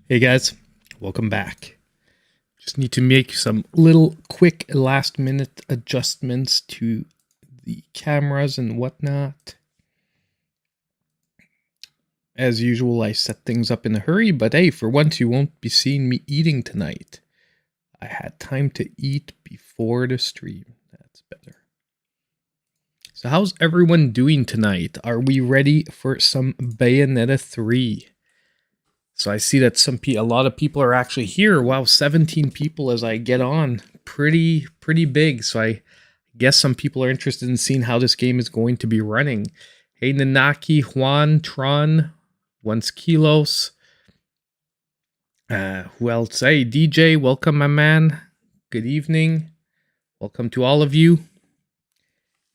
Hey guys, welcome back. Just need to make some little quick last minute adjustments to the cameras and whatnot. As usual, I set things up in a hurry, but hey, for once you won't be seeing me eating tonight. I had time to eat before the stream. That's better. So how's everyone doing tonight? Are we ready for some Bayonetta 3? So I see that a lot of people are actually here. Wow, 17 people as I get on. Pretty big. So I guess some people are interested in seeing how this game is going to be running. Hey, Nanaki, Juan, Tron, Once Kilos. Who else? Hey, DJ, welcome, my man. Good evening. Welcome to all of you.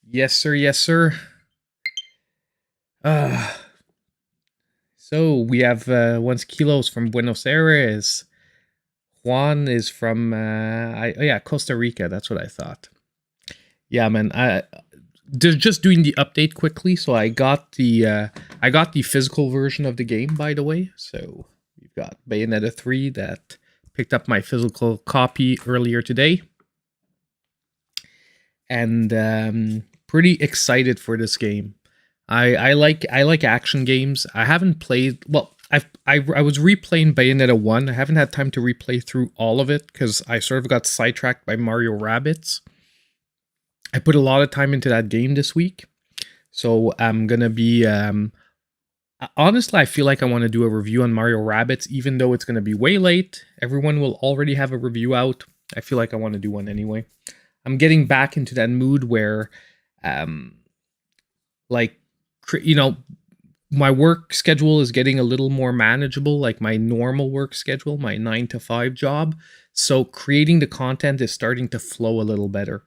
Yes, sir. Yes, sir. So we have Once Kilos from Buenos Aires. Juan is from Costa Rica. That's what I thought. Yeah, man. Just doing the update quickly. So I got the physical version of the game, by the way. So we've got Bayonetta 3 that picked up my physical copy earlier today, and pretty excited for this game. I like action games. I haven't played. Well, I was replaying Bayonetta 1. I haven't had time to replay through all of it because I sort of got sidetracked by Mario Rabbids. I put a lot of time into that game this week. So I'm going to be... honestly, I feel like I want to do a review on Mario Rabbids, even though it's going to be way late. Everyone will already have a review out. I feel like I want to do one anyway. I'm getting back into that mood where... my work schedule is getting a little more manageable, like my normal work schedule, my 9 to 5 job. So creating the content is starting to flow a little better.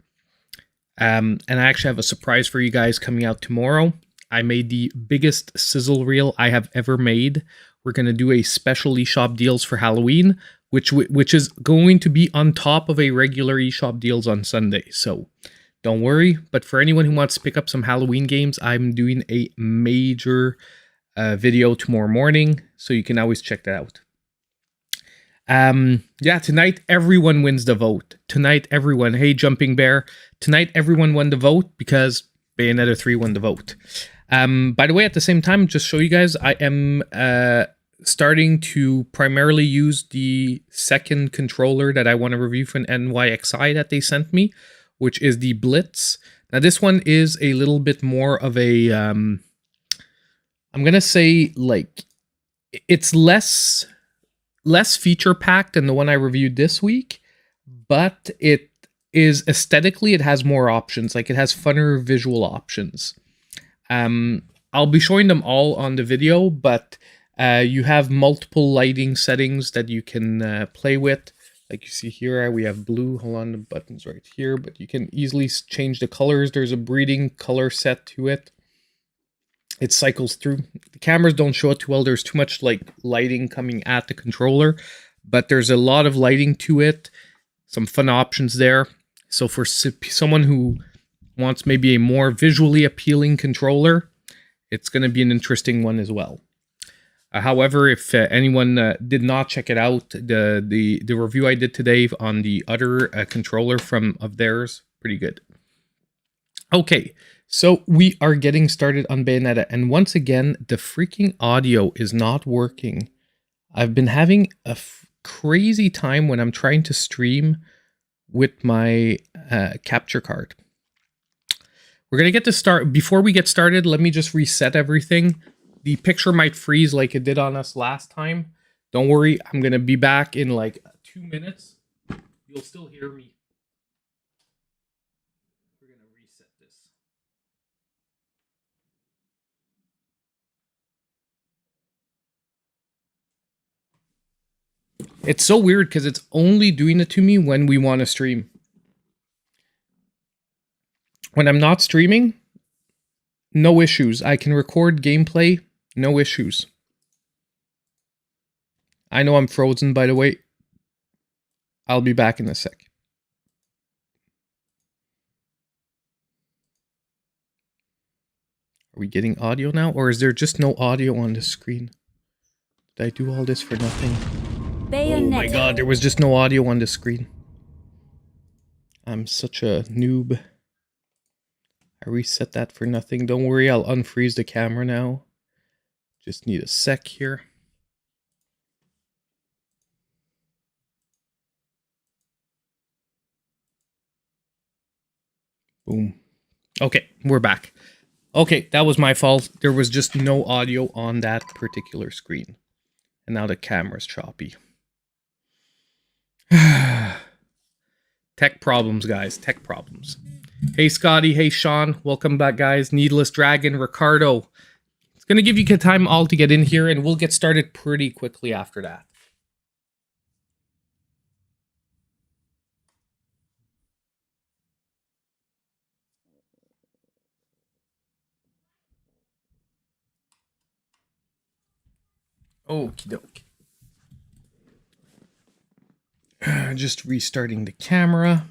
And I actually have a surprise for you guys coming out tomorrow. I made the biggest sizzle reel I have ever made. We're going to do a special eShop deals for Halloween, which is going to be on top of a regular eShop deals on Sunday. So don't worry, but for anyone who wants to pick up some Halloween games, I'm doing a major video tomorrow morning, so you can always check that out. Tonight everyone wins the vote. Tonight everyone, hey Jumping Bear, tonight everyone won the vote because Bayonetta 3 won the vote. By the way, at the same time, just show you guys, I am starting to primarily use the second controller that I want to review from NYXI that they sent me, which is the Blitz. Now this one is a little bit more of a, I'm going to say like, it's less feature packed than the one I reviewed this week, but it is aesthetically, it has more options. Like it has funner visual options. I'll be showing them all on the video, but you have multiple lighting settings that you can play with. Like you see here, we have blue. Hold on, the button's right here, but you can easily change the colors. There's a breeding color set to it. It cycles through. The cameras don't show it too well. There's too much like lighting coming at the controller, but there's a lot of lighting to it. Some fun options there. So for someone who wants maybe a more visually appealing controller, it's going to be an interesting one as well. However, if anyone did not check it out, the review I did today on the other controller of theirs, pretty good. Okay, so we are getting started on Bayonetta, and once again, the freaking audio is not working. I've been having a crazy time when I'm trying to stream with my capture card. We're going to get to start. Before we get started, let me just reset everything. The picture might freeze like it did on us last time. Don't worry, I'm going to be back in like 2 minutes. You'll still hear me. We're going to reset this. It's so weird because it's only doing it to me when we want to stream. When I'm not streaming, no issues. I can record gameplay. No issues. I know I'm frozen, by the way. I'll be back in a sec. Are we getting audio now? Or is there just no audio on the screen? Did I do all this for nothing? Oh my god, there was just no audio on the screen. I'm such a noob. I reset that for nothing. Don't worry, I'll unfreeze the camera now. Just need a sec here. Boom. Okay, we're back. Okay, that was my fault. There was just no audio on that particular screen. And now the camera's choppy. Tech problems, guys. Tech problems. Hey, Scotty. Hey, Sean. Welcome back, guys. Needless Dragon. Ricardo. It's going to give you time all to get in here, and we'll get started pretty quickly after that. Okie doke. Just restarting the camera.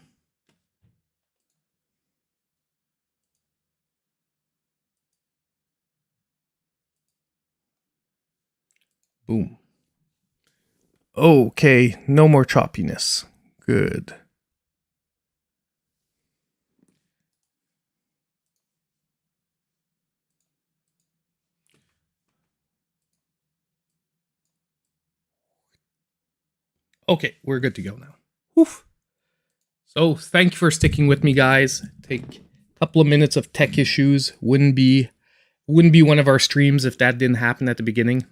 Boom. Okay, no more choppiness. Good. Okay, we're good to go now. Oof. So thank you for sticking with me, guys. Take a couple of minutes of tech issues. Wouldn't be one of our streams if that didn't happen at the beginning.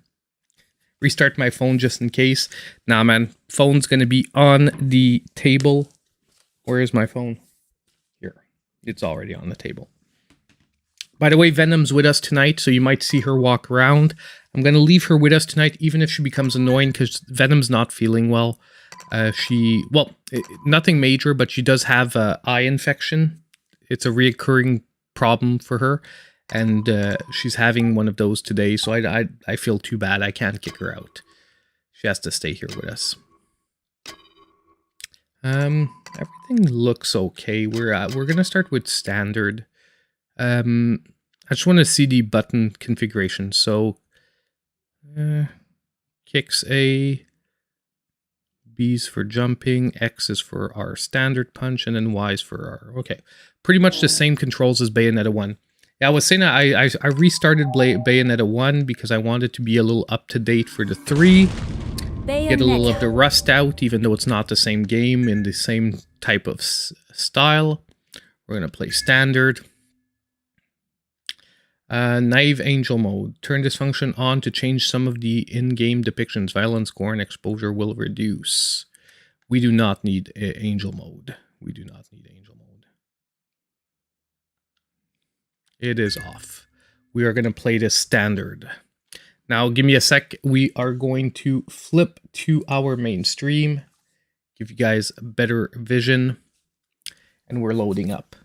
Restart my phone just in case. Nah, man. Phone's going to be on the table. Where is my phone? Here. It's already on the table. By the way, Venom's with us tonight, so you might see her walk around. I'm going to leave her with us tonight, even if she becomes annoying, because Venom's not feeling well. Nothing major, but she does have an eye infection. It's a reoccurring problem for her, and she's having one of those today, so I feel too bad. I can't kick her out. She has to stay here with us. Everything looks okay. We're gonna start with standard. I just want to see the button configuration. So, kicks A, B's for jumping, X is for our standard punch, and then Y is for our... Okay, pretty much the same controls as Bayonetta 1. Yeah, I was saying I restarted Bayonetta 1 because I wanted to be a little up-to-date for the 3. Bayonetta. Get a little of the rust out, even though it's not the same game in the same type of style. We're going to play standard. Naive Angel mode. Turn this function on to change some of the in-game depictions. Violence, gore, and exposure will reduce. We do not need Angel mode. We do not need Angel mode. It is off. We are going to play this standard. Now, give me a sec. We are going to flip to our main stream. Give you guys a better vision. And we're loading up.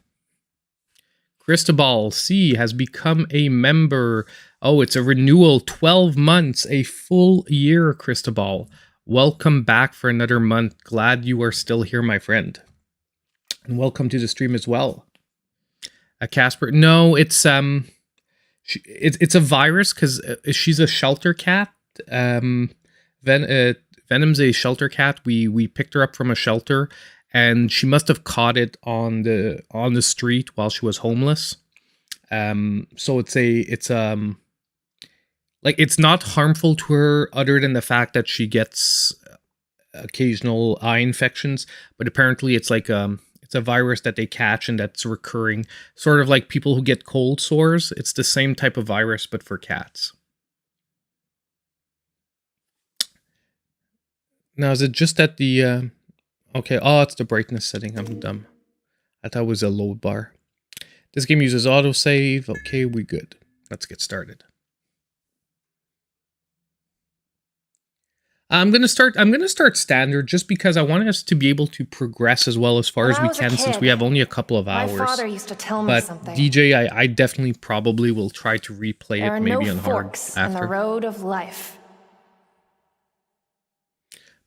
Cristobal C has become a member. Oh, it's a renewal. 12 months. A full year, Cristobal. Welcome back for another month. Glad you are still here, my friend. And welcome to the stream as well. Casper. No, it's it's a virus because she's a shelter cat. Venom's a shelter cat. We picked her up from a shelter. And she must have caught it on the street while she was homeless. So it's not harmful to her other than the fact that she gets occasional eye infections. But apparently it's like it's a virus that they catch and that's recurring, sort of like people who get cold sores. It's the same type of virus, but for cats. Now, is it just that the okay, oh, it's the brightness setting. I'm dumb. I thought it was a load bar. This game uses autosave. Okay, we good. Let's get started. I'm gonna start standard just because I want us to be able to progress as well as far as we can since we have only a couple of hours. My father used to tell me something. DJ, I definitely probably will try to replay it maybe on hard after. There are no forks in the road of life.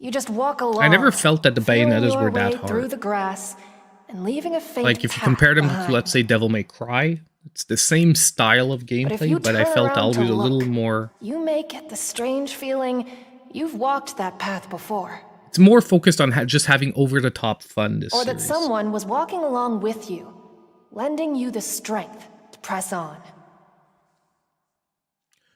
You just walk along. I never felt that the Bayonettas were that hard. Through the grass and leaving a faint like if you compare them to, let's say, Devil May Cry, it's the same style of gameplay, but I felt always a little more. You may get the strange feeling you've walked that path before. It's more focused on just having over-the-top fun this Or that series. someone was walking along with you, lending you the strength to press on.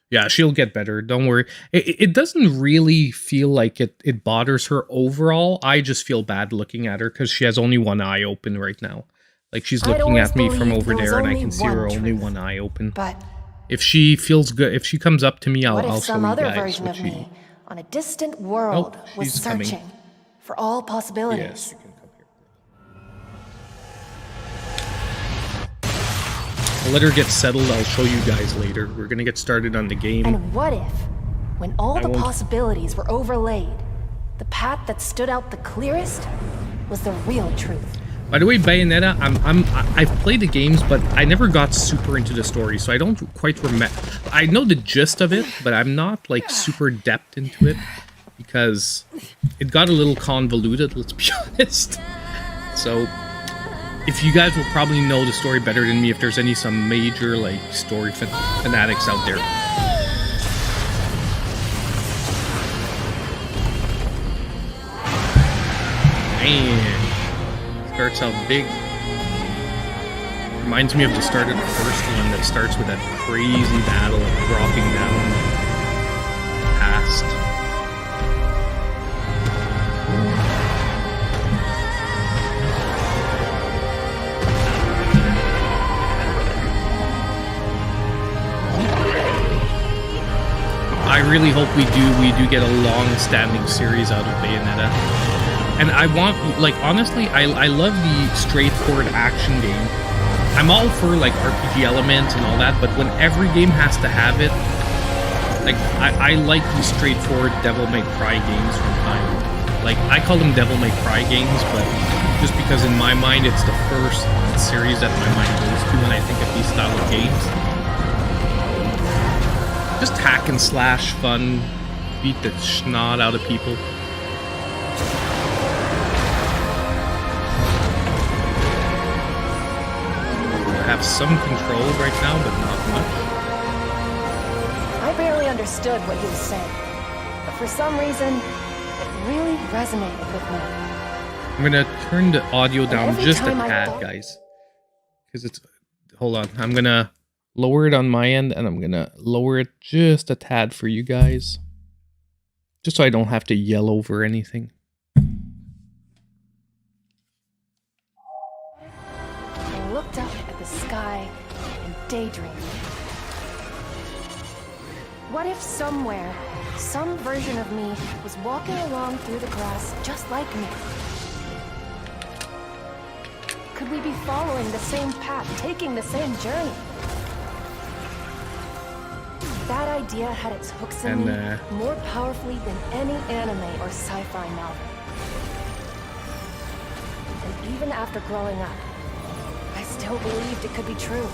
Yeah, she'll get better. Don't worry. It doesn't really feel like it bothers her overall. I just feel bad looking at her because she has only one eye open right now. Like, she's looking at me from over there and I can see her only one eye open. But if she feels good, if she comes up to me, I'll show you guys. what if some other version of me on a distant world was searching for all possibilities? Yes, you can come here. I'll let her get settled. I'll show you guys later. We're gonna get started on the game. And what if, when all the possibilities were overlaid, the path that stood out the clearest was the real truth? By the way, Bayonetta, I've played the games, but I never got super into the story, so I don't quite remember. I know the gist of it, but I'm not like super depth into it because it got a little convoluted. Let's be honest. So, if you guys will probably know the story better than me, if there's some major like story fanatics out there. Man. Starts out big. Reminds me of the start of the first one that starts with that crazy battle of dropping down past. I really hope we do get a long-standing series out of Bayonetta. And I want, like, honestly, I love the straightforward action game. I'm all for, like, RPG elements and all that, but when every game has to have it, like, I like these straightforward Devil May Cry games from time. Like, I call them Devil May Cry games, but just because in my mind it's the first series that my mind goes to when I think of these style of games. Just hack and slash fun, beat the snot out of people. Have some control right now, but not much. I barely understood what he was saying, but for some reason, it really resonated with me. I'm gonna turn the audio down just a tad, guys, because it's. Hold on, I'm gonna lower it on my end, and I'm gonna lower it just a tad for you guys, just so I don't have to yell over anything. I looked up at the sky and daydreamed. What if somewhere, some version of me was walking along through the grass just like me? Could we be following the same path, taking the same journey? That idea had its hooks in me more powerfully than any anime or sci-fi novel. And even after growing up, I still believed it could be true.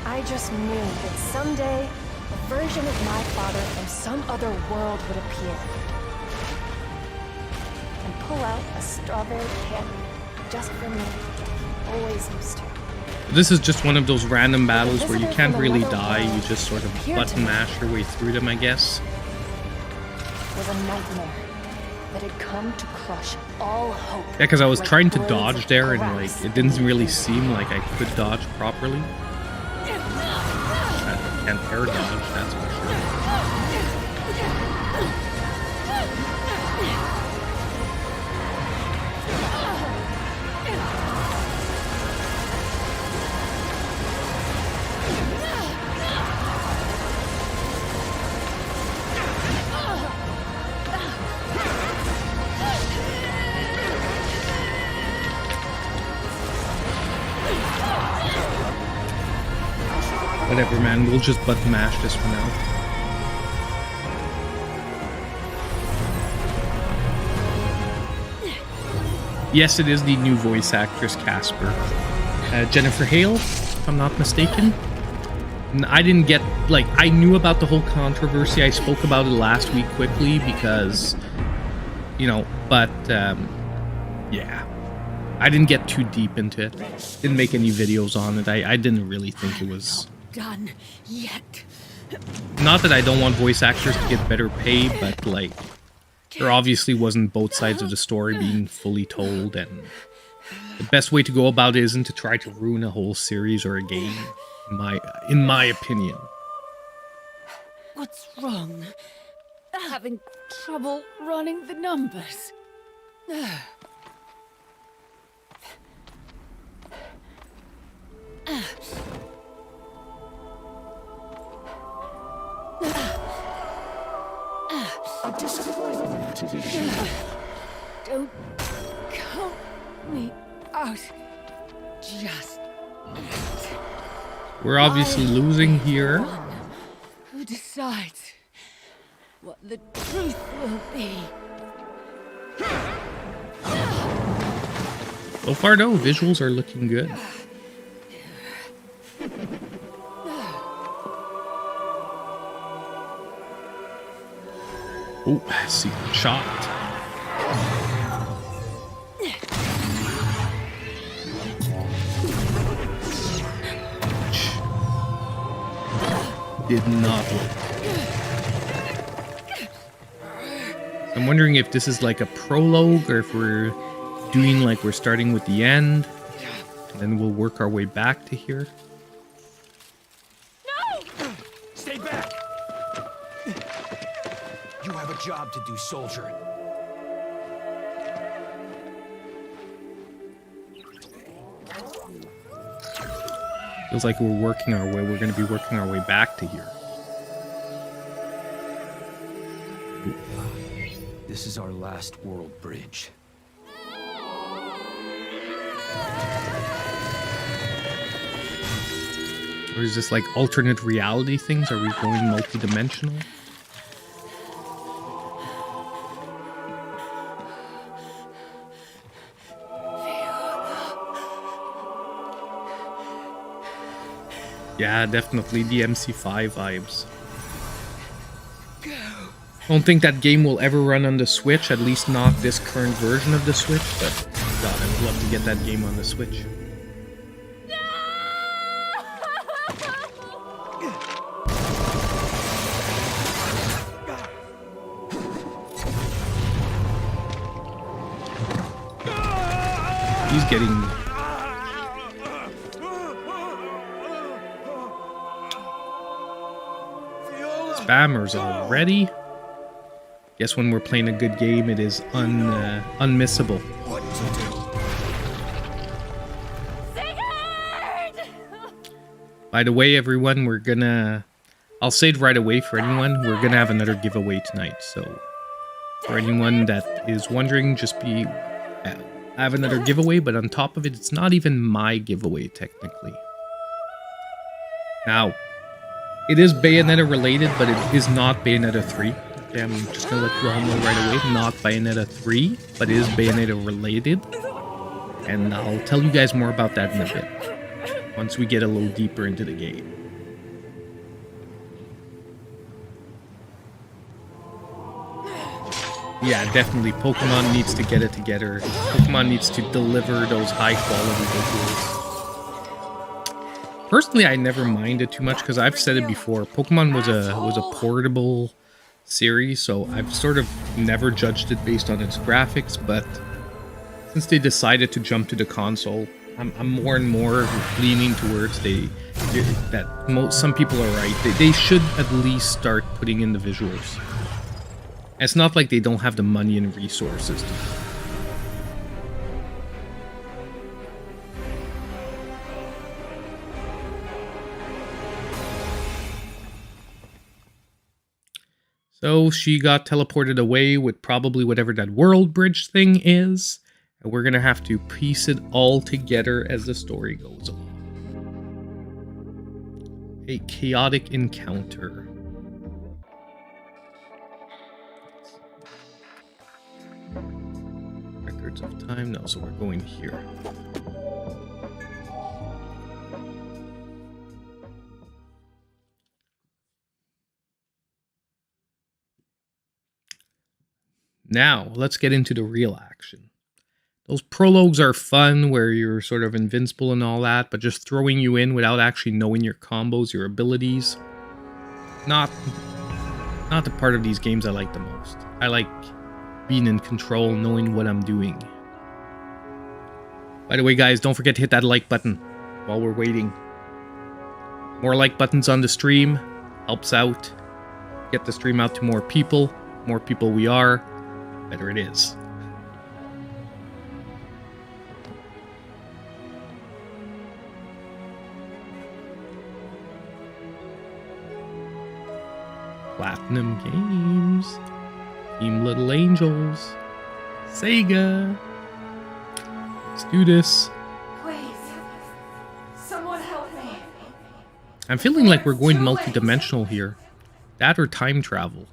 I just knew that someday, a version of my father from some other world would appear. And pull out a strawberry candy just for me. Always used to. This is just one of those random battles where you can't really die, you just sort of button mash your way through them, I guess. Was a nightmare that had come to crush all hope. Yeah, because I was trying to dodge there and like it didn't really seem like I could dodge properly. I can't air dodge, that's for sure. Whatever, man, we'll just button mash this for now. Yes, it is the new voice actress, Casper. Jennifer Hale, if I'm not mistaken. And I didn't get, like, I knew about the whole controversy. I spoke about it last week quickly because, you know, but, yeah. I didn't get too deep into it. Didn't make any videos on it. I didn't really think it was... Done yet. not that I don't want voice actors to get better pay, but like, there obviously wasn't both sides of the story being fully told, and the best way to go about it isn't to try to ruin a whole series or a game, in my opinion. What's wrong? Having trouble running the numbers. A disappointment, to be sure. Don't count me out just yet. We're obviously losing here. Who decides what the truth will be? So far, though, visuals are looking good. Oh, I see the shot. Did not work. I'm wondering if this is like a prologue or if we're doing like we're starting with the end and then we'll work our way back to here. No! Stay back! You have a job to do, soldier. Feels like we're working our way. We're going to be working our way back to here. This is our last world bridge. Or is this like alternate reality things? Are we going multi-dimensional? Yeah, definitely the MC5 vibes. Don't think that game will ever run on the Switch, at least not this current version of the Switch, but God, I would love to get that game on the Switch. He's getting... spammers already? Guess when we're playing a good game, it is unmissable. What to do? By the way, everyone, we're gonna... I'll say it right away for anyone. We're gonna have another giveaway tonight, so... For anyone that is wondering, just be... I have another giveaway, but on top of it, it's not even my giveaway, technically. Now, it is Bayonetta related, but it is not Bayonetta 3. Okay, I'm just gonna let you all know right away, not Bayonetta 3, but it is Bayonetta related. And I'll tell you guys more about that in a bit, once we get a little deeper into the game. Yeah, definitely, Pokemon needs to get it together. Pokemon needs to deliver those high-quality visuals. Personally, I never minded too much because I've said it before. Pokemon was a portable series, so I've sort of never judged it based on its graphics. But since they decided to jump to the console, I'm more and more leaning towards some people are right. They should at least start putting in the visuals. It's not like they don't have the money and resources to. So she got teleported away with probably whatever that world bridge thing is. And we're going to have to piece it all together as the story goes along. A chaotic encounter. Records of time. No, so we're going here. Now, let's get into the real action. Those prologues are fun, where you're sort of invincible and all that, but just throwing you in without actually knowing your combos, your abilities. not the part of these games I like the most. I like being in control, knowing what I'm doing. By the way, guys, don't forget to hit that like button while we're waiting. More like buttons on the stream helps out. Get the stream out to more people. More people we are, better it is. Platinum Games, Team Little Angels, Sega. Let's do this. Please, someone help me. I'm feeling like we're going multi-dimensional here. That or time travel.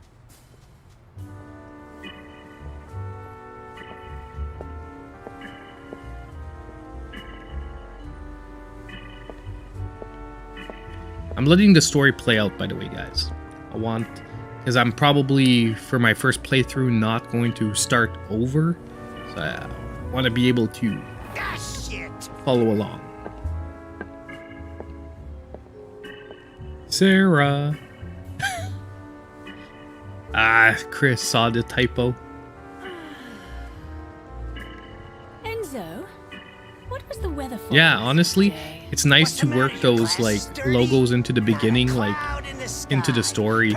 I'm letting the story play out, by the way, guys. Because I'm probably, for my first playthrough, not going to start over. So I want to be able to follow along. Sarah. Chris saw the typo. Enzo, what was the weather for? Yeah, honestly, it's nice to work those like logos into the beginning, like into the story.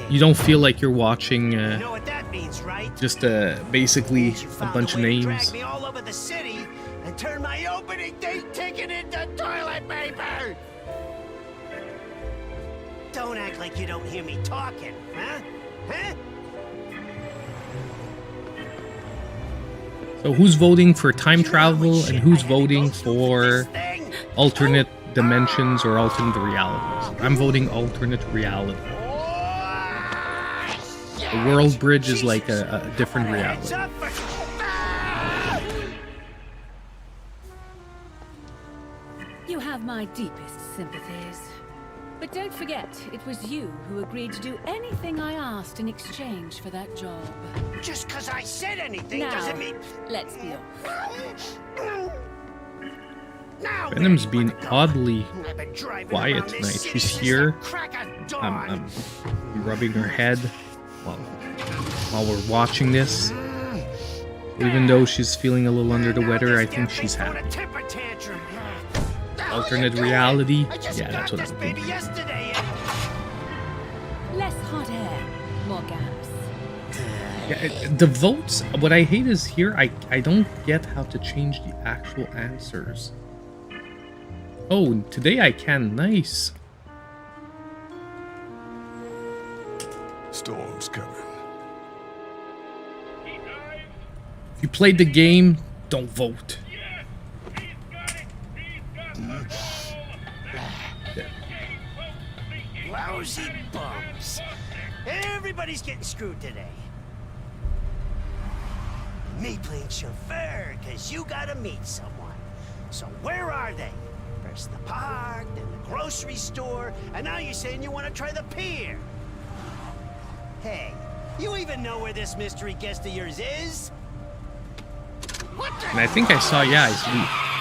You don't feel like you're watching just basically a bunch of names. Drag me all over the city and turn my opening day ticket into toilet paper. Don't act like you don't hear me talking, huh? Huh? So who's voting for time travel and who's voting for alternate dimensions or alternate realities? I'm voting alternate reality. The world bridge is like a different reality. You have my deepest sympathies. But don't forget, it was you who agreed to do anything I asked in exchange for that job. Just because I said anything Now, doesn't mean... let's be off. Now, Venom's where do you been wanna go? oddly I've been driving quiet around this tonight. city She's since here. the crack of dawn. Rubbing her head while we're watching this. Even though she's feeling a little under the weather, I think she's happy. Alternate reality? Yeah, that's what I'm thinking. Less hot air, more gas. Yeah, the votes, what I hate is here, I don't get how to change the actual answers. Oh, today I can. Nice. Storm's coming. If you played the game, don't vote. Lousy bums. Everybody's getting screwed today. Me playing chauffeur, because you gotta meet someone. So where are they? First the park, then the grocery store, and now you're saying you want to try the pier. Hey, you even know where this mystery guest of yours is? And I think I saw, yeah,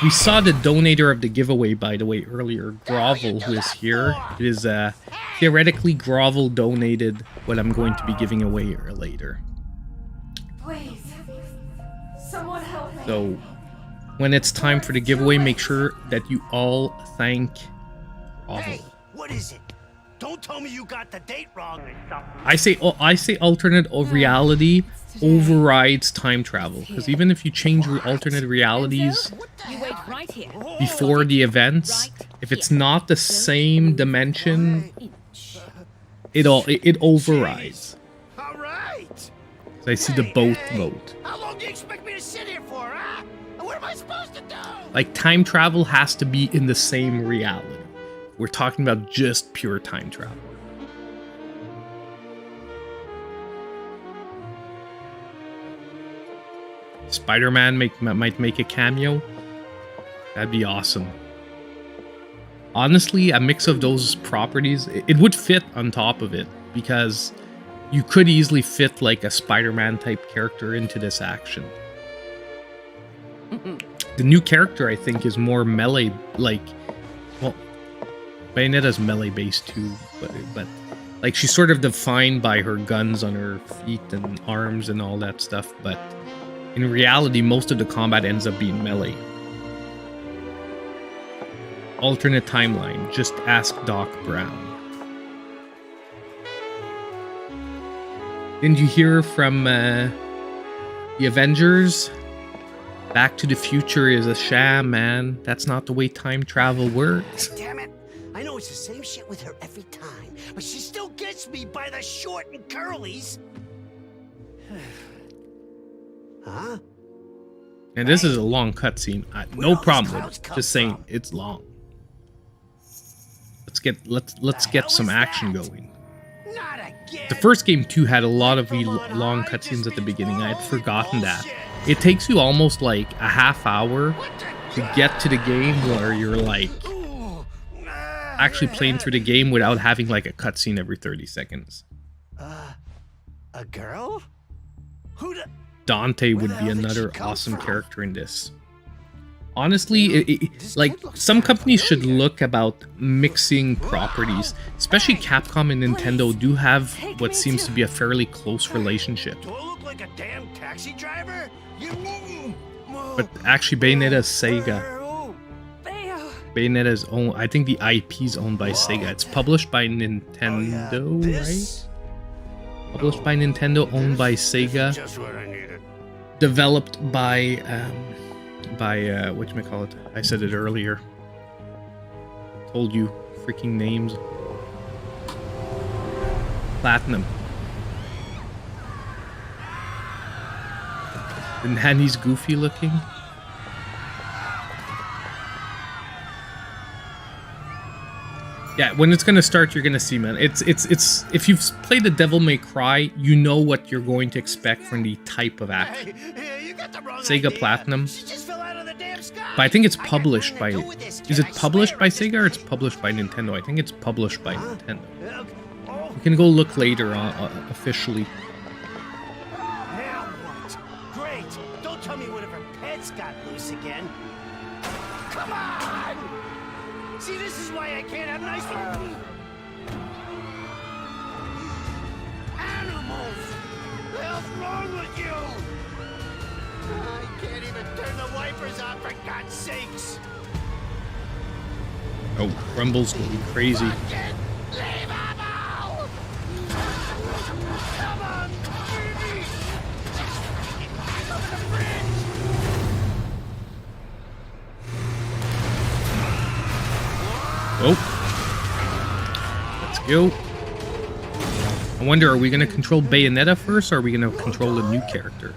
we saw the donator of the giveaway, by the way, earlier, Grovel, who is here. It is theoretically Grovel donated what I'm going to be giving away later. Please, someone help me. So when it's time for the giveaway, make sure that you all thank Grovel. Hey, what is it? Don't tell me you got the date wrong. I say alternate reality overrides time travel, because even if you change alternate realities You wait right here. before the events, if it's not the same dimension, it overrides. All right. So I see the both vote. How long do you expect me to sit here for, huh? What am I supposed to do? Like, time travel has to be in the same reality. We're talking about just pure time travel. Spider-Man might make a cameo. That'd be awesome. Honestly, a mix of those properties, it would fit on top of it, because you could easily fit like a Spider-Man type character into this action. The new character, I think, is more melee, like, well, Bayonetta's melee based too, but like she's sort of defined by her guns on her feet and arms and all that stuff, but in reality most of the combat ends up being melee. Alternate timeline, just ask Doc Brown. Didn't you hear from the Avengers? Back to the Future is a sham, man. That's not the way time travel works. Damn it! I know it's the same shit with her every time, but she still gets me by the short and curlies. Huh? And this is a long cutscene. No problem with it. Just saying, it's long. Let's get some action going. Not again. The first game too had a lot of long cutscenes at the beginning. I had forgotten that. It takes you almost like a half hour to get to the game where you're like actually playing through the game without having like a cutscene every 30 seconds. A girl? Who the... Dante would be another awesome character in this. Honestly, like some companies should look about mixing properties. Especially Capcom and Nintendo do have what seems to be a fairly close relationship. Do I look like a damn taxi driver? But actually, Bayonetta is Sega. Bayonetta's own. I think the IP is owned by Sega. It's published by Nintendo, right? Published by Nintendo, owned by Sega. Just what I needed. Developed by whatchamacallit? I said it earlier. Told you freaking names. Platinum. The nanny's goofy looking. Yeah, when it's gonna start, you're gonna see, man. It's if you've played the Devil May Cry, you know what you're going to expect from the type of action. Sega Platinum. But I think it's published by... Is it published by Sega or it's published by Nintendo? I think it's published by Nintendo. You can go look later on officially. Now what? Great! Don't tell me one of her pets got loose again. Come on! See, this is why I can't have nice animals. What the hell's wrong with you? I can't even turn the wipers on, for God's sakes. Oh, Rumble's going crazy. Fucking leave him out! Come on, baby! Back over the bridge! Oh. Let's go. I wonder, are we going to control Bayonetta first, or are we going to control a new character?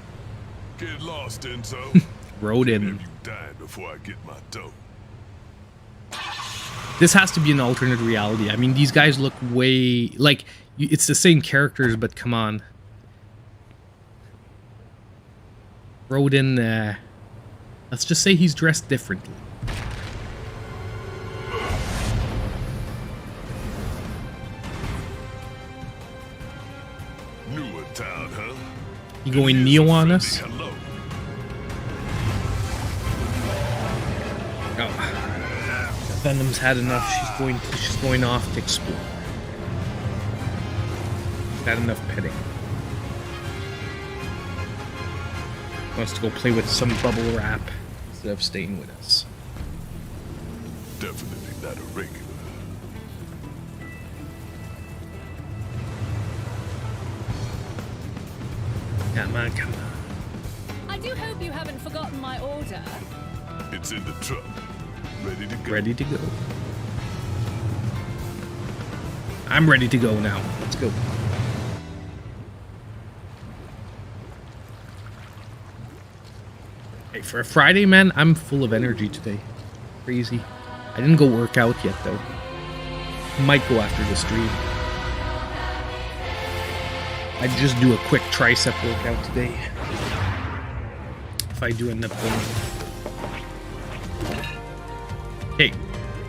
Get lost, Enzo. Rodin. Have you died before I get my dough? This has to be an alternate reality. I mean, these guys look way... Like, it's the same characters, but come on. Rodin, let's just say he's dressed differently. Newer town, huh? You going Neo on us? Hello. Oh. Venom's had enough. She's going off to explore. Had enough petting. Wants to go play with some bubble wrap instead of staying with us. Definitely not a regular. Come on, come on. I do hope you haven't forgotten my order. It's in the truck. Ready to go. Ready to go. I'm ready to go now. Let's go. Hey, for a Friday, man, I'm full of energy today. Crazy. I didn't go work out yet, though. Might go after the stream. I'd just do a quick tricep workout today. If I do end up going. Okay.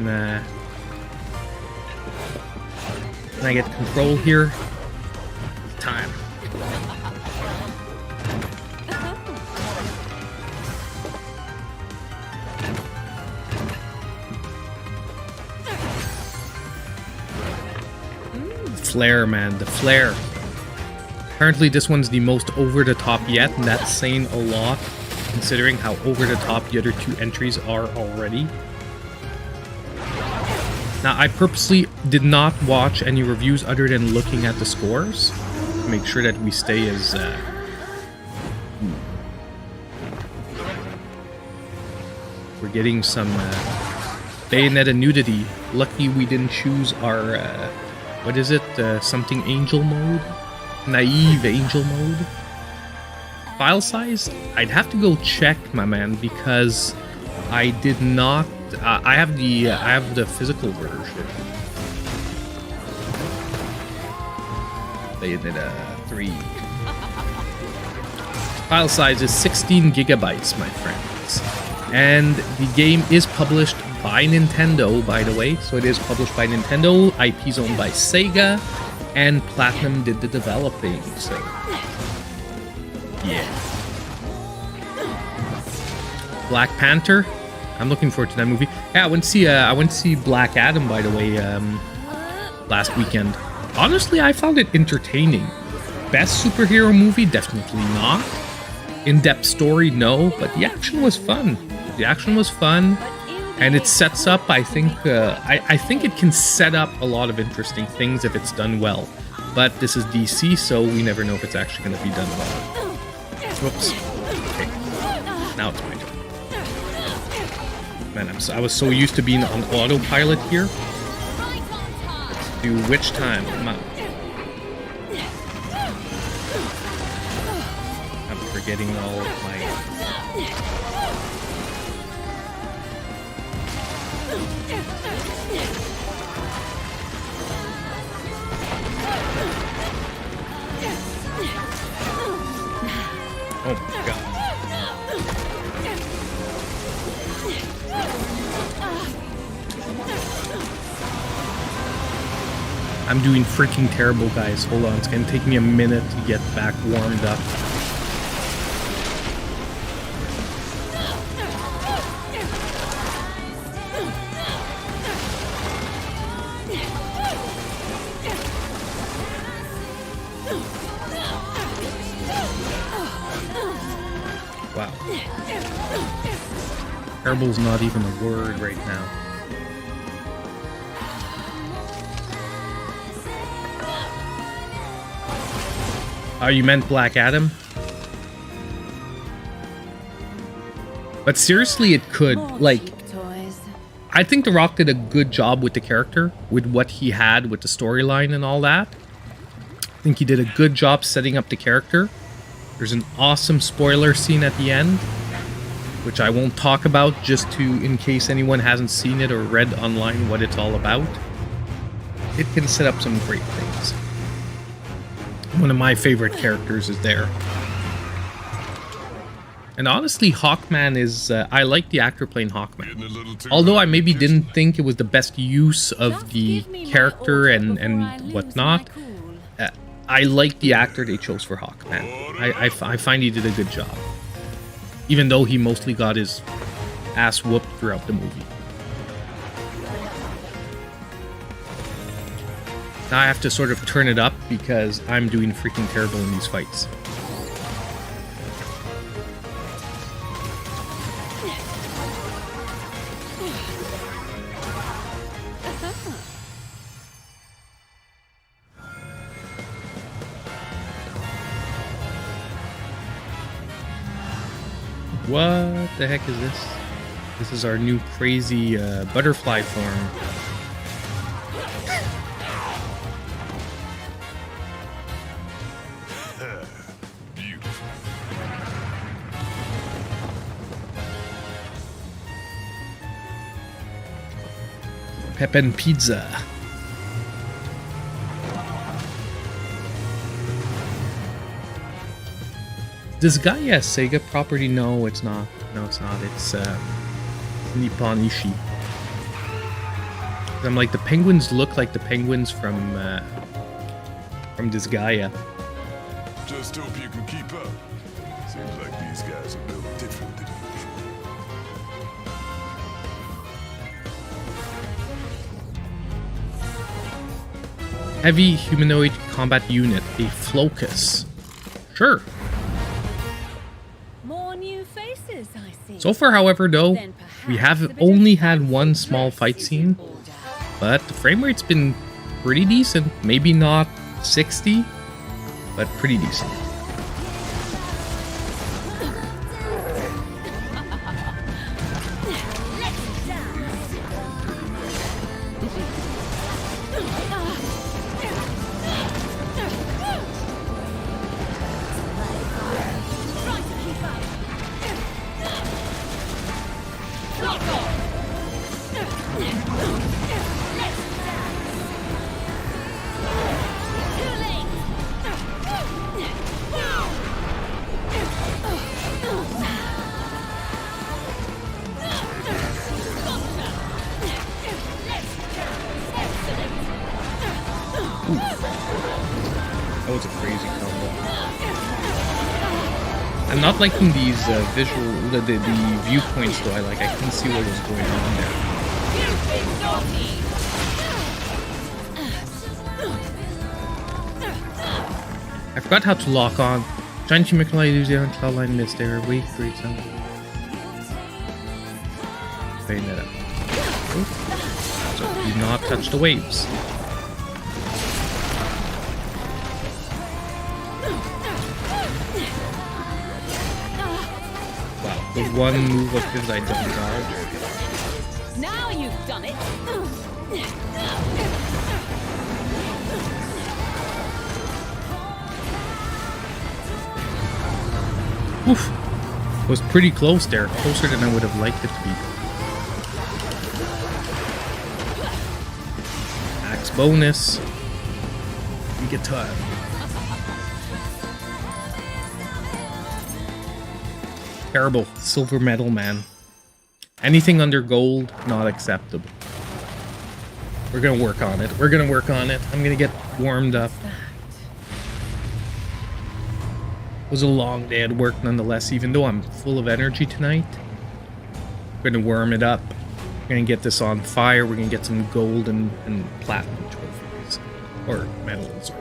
Nah. Can I get control here? Time. flair, man, the flair. Apparently this one's the most over-the-top yet, and that's saying a lot, considering how over-the-top the other two entries are already. Now, I purposely did not watch any reviews other than looking at the scores to make sure that we stay as... We're getting some Bayonetta nudity. Lucky we didn't choose our... what is it? Something angel mode? Naive angel mode? File size? I'd have to go check, my man, because I did not... I have the physical version. Bayonetta 3. File size is 16 gigabytes, my friends. And the game is published by Nintendo, by the way. So it is published by Nintendo, IP's owned by Sega, and Platinum did the developing, so... yeah. Black Panther? I'm looking forward to that movie. Yeah, I went to see Black Adam, by the way, last weekend. Honestly, I found it entertaining. Best superhero movie? Definitely not. In-depth story? No, but the action was fun. The action was fun, and it sets up, I think, I think it can set up a lot of interesting things if it's done well. But this is DC, so we never know if it's actually going to be done well. Whoops. Okay. Now it's my turn. Man, I was so used to being on autopilot here. Let's do which time? Come on. I'm forgetting all of my... Oh my god. I'm doing freaking terrible, guys. Hold on, it's gonna take me a minute to get back warmed up. Wow. Terrible's not even a word right now. Oh, you meant Black Adam? But seriously, it could. Like, I think The Rock did a good job with the character, with what he had, with the storyline and all that. I think he did a good job setting up the character. There's an awesome spoiler scene at the end, which I won't talk about, just in case anyone hasn't seen it or read online what it's all about. It can set up some great things. One of my favorite characters is there. And honestly, Hawkman is... I like the actor playing Hawkman. Although I maybe didn't think it was the best use of the character and whatnot. I like the actor they chose for Hawkman. I find he did a good job. Even though he mostly got his ass whooped throughout the movie. Now I have to sort of turn it up because I'm doing freaking terrible in these fights. What the heck is this? This is our new crazy butterfly form. Pepin Pizza. This guy has Sega property? No, it's not. No, it's not. It's Nippon Ishi. I'm like, the penguins look like the penguins from Disgaea. Just hope you can keep up. Seems like these guys are built different than usual. Heavy humanoid combat unit, a Flocus. Sure. More new faces, I see. So far, however, though, Then we perhaps have a bit of only had fancy one small dress fight is scene, in order. but the frame rate's been pretty decent. Maybe not 60, but pretty decent. That was a crazy combo. I'm not liking these the viewpoints though. I couldn't see what was going on there. I forgot how to lock on. Giant Chemical Illusion, Cloudline Mist Air, Weak, Great Sound. Bayonetta. So do not touch the waves. Wow, the one move of his I don't dodge. Now you've done it. Oof. Was pretty close there. Closer than I would have liked it to be. Max bonus. We get time. Terrible. Silver medal, man. Anything under gold, not acceptable. We're gonna work on it. We're gonna work on it. I'm gonna get warmed up. It was a long day at work nonetheless, even though I'm full of energy tonight. We're gonna warm it up. We're gonna get this on fire. We're gonna get some gold and platinum trophies. Or medals.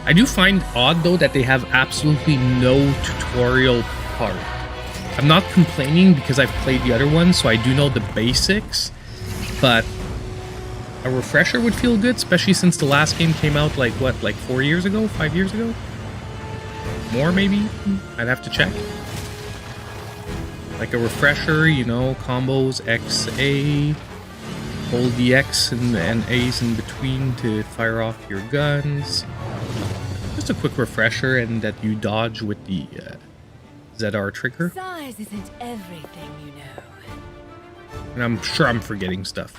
I do find odd though that they have absolutely no tutorial part. I'm not complaining because I've played the other ones, so I do know the basics, but a refresher would feel good, especially since the last game came out like 4 years ago, 5 years ago? More maybe? I'd have to check. Like a refresher, you know, combos X, A, hold the X and A's in between to fire off your guns. Just a quick refresher, and that you dodge with the ZR trigger. Size isn't everything, you know. And I'm sure I'm forgetting stuff.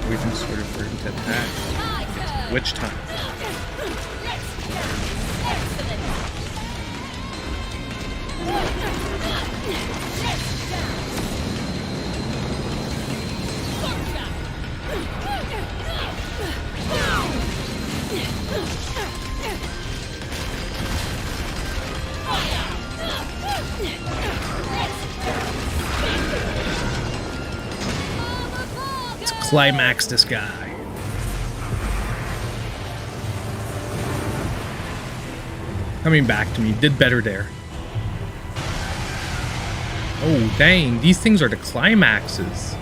Waiting sort of for him to attack. Which time? Let's climax this guy. Coming back to me, did better there. Oh dang, these things are the climaxes.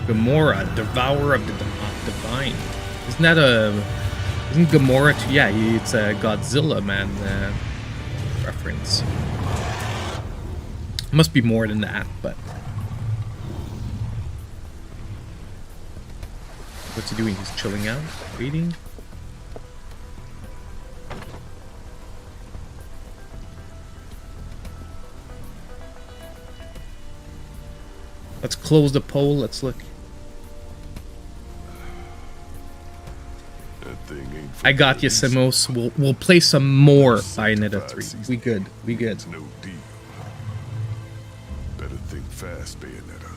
Gamora, Devourer of the Divine. Isn't that isn't Gamora to, yeah, it's a Godzilla, man, reference. Must be more than that, but. What's he doing? He's chilling out, waiting. Let's close the poll. Let's look. That thing ain't for I got you, birds. Simos. We'll play some more Bayonetta 3. We good. We good. It's no deal. Better think fast, Bayonetta.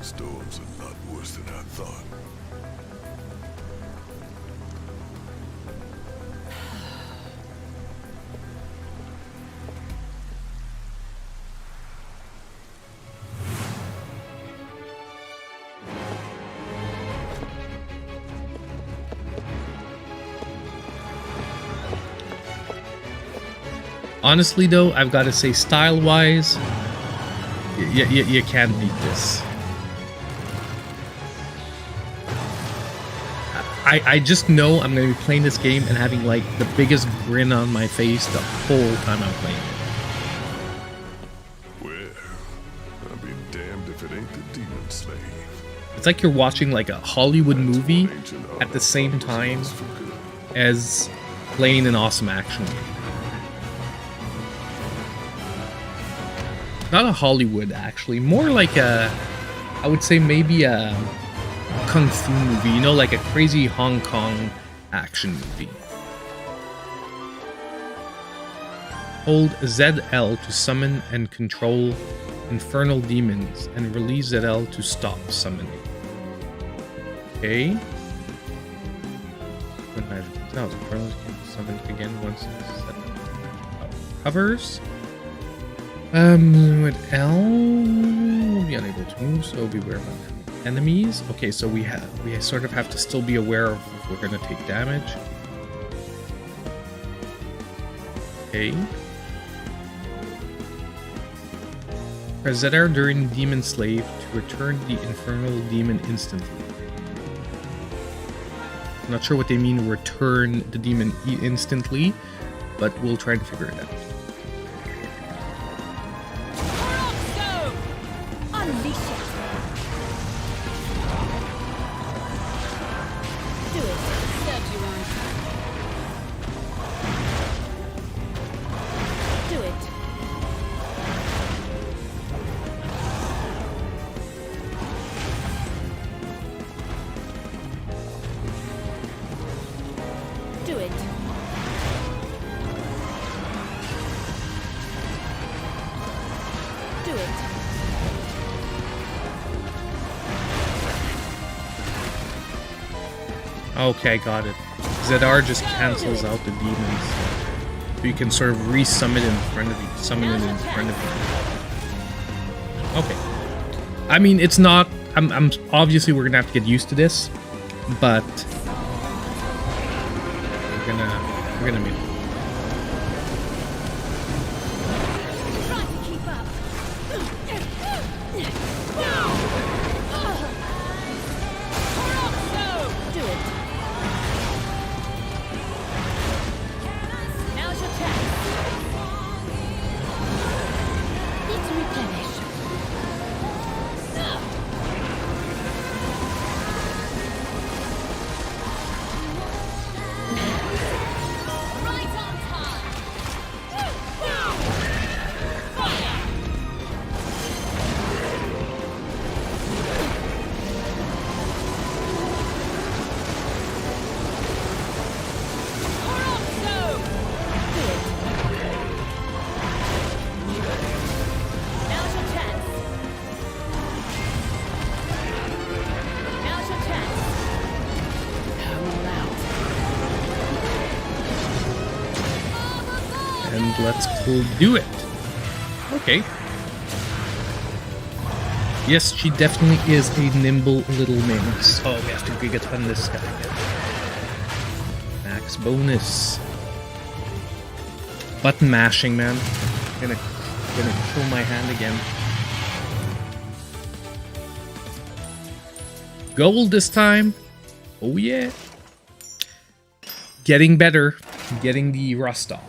Storm's a lot worse than I thought. Honestly, though, I've got to say, style-wise, you can't beat this. I just know I'm going to be playing this game and having, like, the biggest grin on my face the whole time I'm playing it. Well, I'll be damned if it ain't the demon slave. It's like you're watching, like, a Hollywood movie at the same time as playing an awesome action game. Not a Hollywood, actually. More like a, I would say maybe a kung fu movie, you know, like a crazy Hong Kong action movie. Hold ZL to summon and control infernal demons, and release ZL to stop summoning. Okay. When magic comes out, infernals can be summoned again once it's set up. Covers. With L, we'll be unable to move, so beware of enemies. Okay, so we sort of have to still be aware of if we're gonna take damage. Okay. Press ZR during Demon Slave to return the infernal demon instantly. I'm not sure what they mean return the demon instantly, but we'll try and figure it out. Okay, got it. ZR just cancels out the demons. So you can sort of resummon it in front of you. Summon it in front of you. Okay. I mean, it's not... I'm obviously we're gonna have to get used to this, but we're gonna meet. And let's do it. Okay. Yes, she definitely is a nimble little minx. Oh, we have to gigaton this guy again. Max bonus. Button mashing, man. Gonna kill my hand again. Gold this time. Oh yeah. Getting better. Getting the rust off.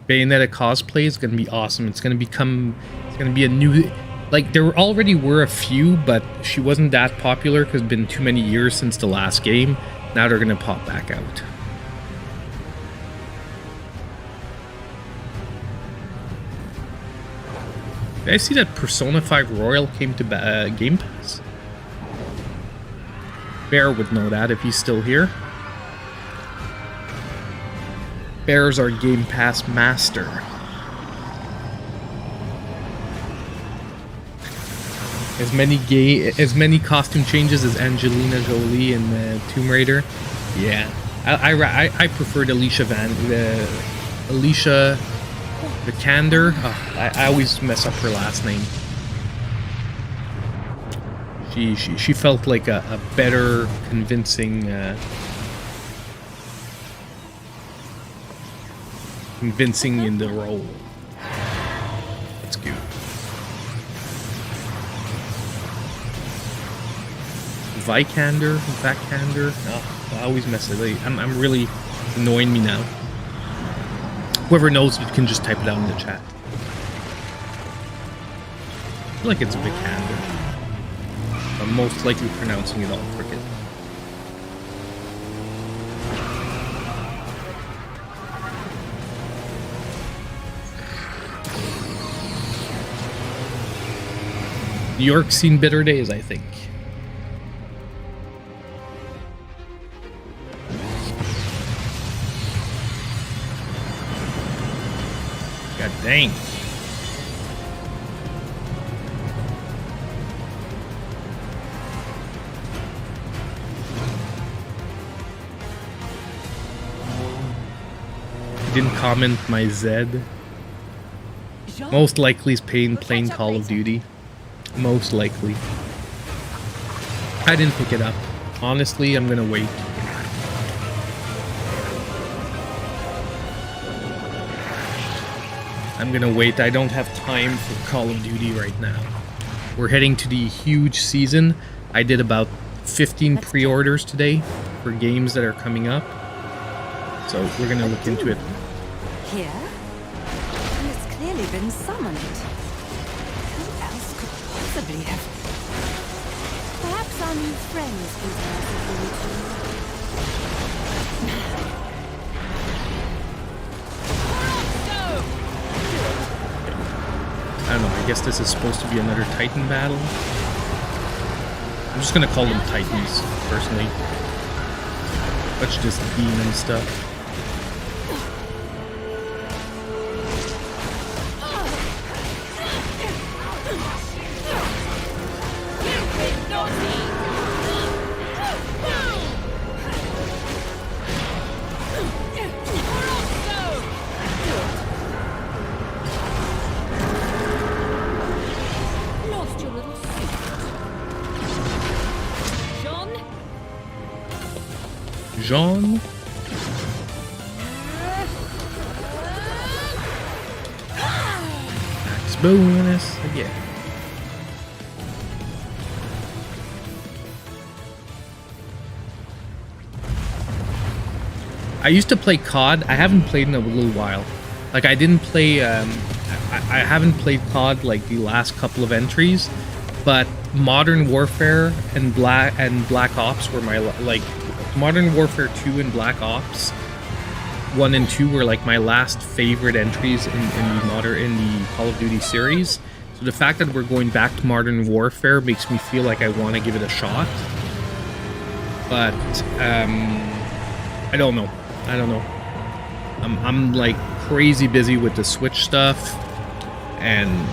Bayonetta cosplay is going to be awesome. It's going to be a new, like there already were a few, but she wasn't that popular because it's been too many years since the last game. Now they're going to pop back out. Did I see that Persona 5 Royal came to Game Pass? Bear would know that if he's still here. Bear's our Game Pass master. As many costume changes as Angelina Jolie in Tomb Raider. Yeah, I preferred Alicia Vikander. Oh, I always mess up her last name. She felt like a better, convincing in the role. That's good. Vikander. Oh, I always mess it up. I'm really annoying me now. Whoever knows, you can just type it out in the chat. I feel like it's Vikander. I'm most likely pronouncing it all crooked. New York's seen bitter days, I think. God dang. Didn't comment my Zed. Most likely is playing Call of Duty. Most likely. I didn't pick it up. Honestly, I'm gonna wait. I don't have time for Call of Duty right now. We're heading to the huge season. I did about 15 pre-orders today for games that are coming up. So we're gonna look into it. Here? And it's clearly been summoned. Who else could possibly have... Perhaps our new friends can tell us if we need to. I don't know, I guess this is supposed to be another Titan battle. I'm just gonna call them Titans, personally. Much just demon stuff. Jean? Max bonus again. I used to play COD. I haven't played in a little while. Like I didn't play. I haven't played COD like the last couple of entries, but Modern Warfare and Black Ops were my like. Modern Warfare 2 and Black Ops 1 and 2 were like my last favorite entries in the Call of Duty series. So the fact that we're going back to Modern Warfare makes me feel like I want to give it a shot. But I don't know. I'm like crazy busy with the Switch stuff, and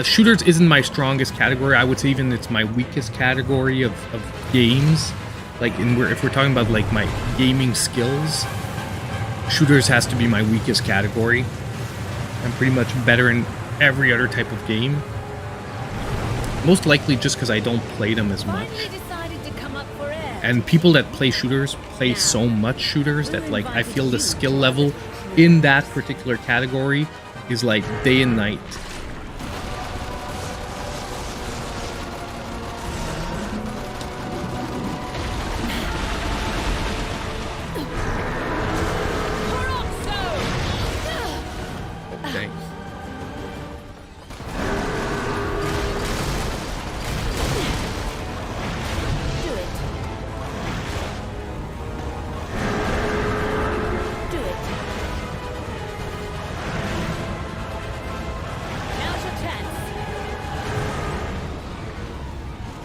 shooters isn't my strongest category. I would say even it's my weakest category of games. Like if we're talking about like my gaming skills, shooters has to be my weakest category. I'm pretty much better in every other type of game. Most likely just because I don't play them as much. And people that play shooters play so much shooters that like I feel the skill level in that particular category is like day and night.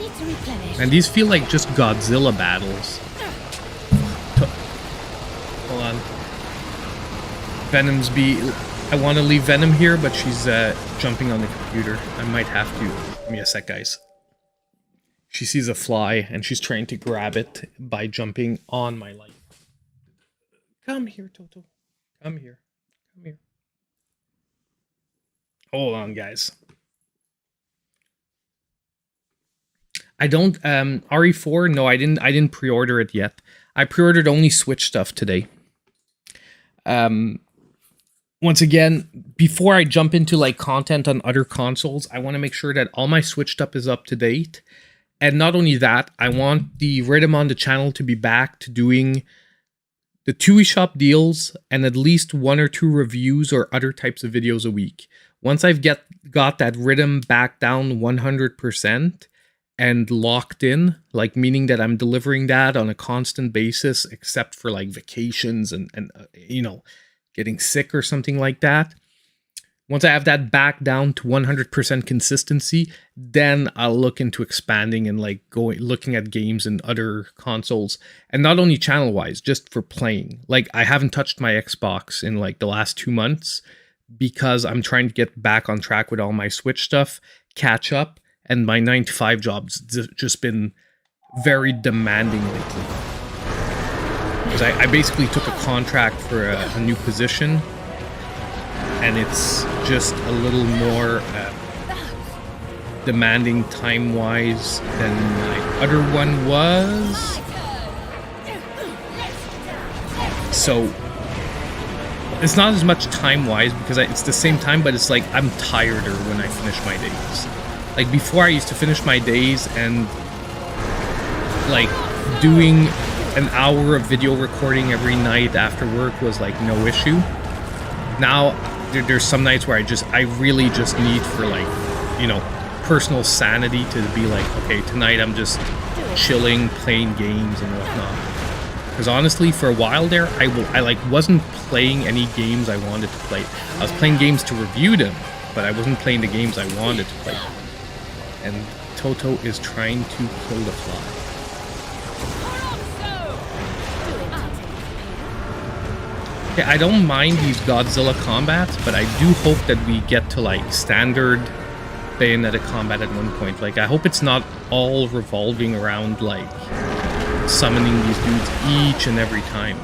need to replenish. And these feel like just Godzilla battles. Hold on. Venom's I want to leave Venom here, but she's jumping on the computer. I might have to. Give me a sec, guys. She sees a fly, and she's trying to grab it by jumping on my light. Come here, Toto. Come here. Come here. Hold on, guys. I don't RE4. No, I didn't pre-order it yet. I pre-ordered only Switch stuff today. Once again, before I jump into like content on other consoles, I want to make sure that all my Switch stuff is up to date. And not only that, I want the rhythm on the channel to be back to doing the 2 eShop deals and at least 1 or 2 reviews or other types of videos a week. Once I've got that rhythm back down 100% and locked in, like meaning that I'm delivering that on a constant basis, except for like vacations and you know, getting sick or something like that. Once I have that back down to 100% consistency, then I'll look into expanding and like looking at games and other consoles, and not only channel wise, just for playing. Like I haven't touched my Xbox in like the last 2 months because I'm trying to get back on track with all my Switch stuff, catch up, and my 9-to-5 job's just been very demanding lately. Because I basically took a contract for a new position, and it's just a little more demanding time-wise than my other one was. So it's not as much time-wise because it's the same time, but it's like I'm tireder when I finish my days. Like before, I used to finish my days and like doing an hour of video recording every night after work was like no issue. Now there's some nights where I really just need for like, you know, personal sanity to be like, okay, tonight I'm just chilling, playing games and whatnot. Because honestly, for a while there, I like wasn't playing any games I wanted to play. I was playing games to review them, but I wasn't playing the games I wanted to play. And Toto is trying to kill the fly. Okay, I don't mind these Godzilla combats, but I do hope that we get to like standard Bayonetta combat at one point. Like I hope it's not all revolving around like summoning these dudes each and every time.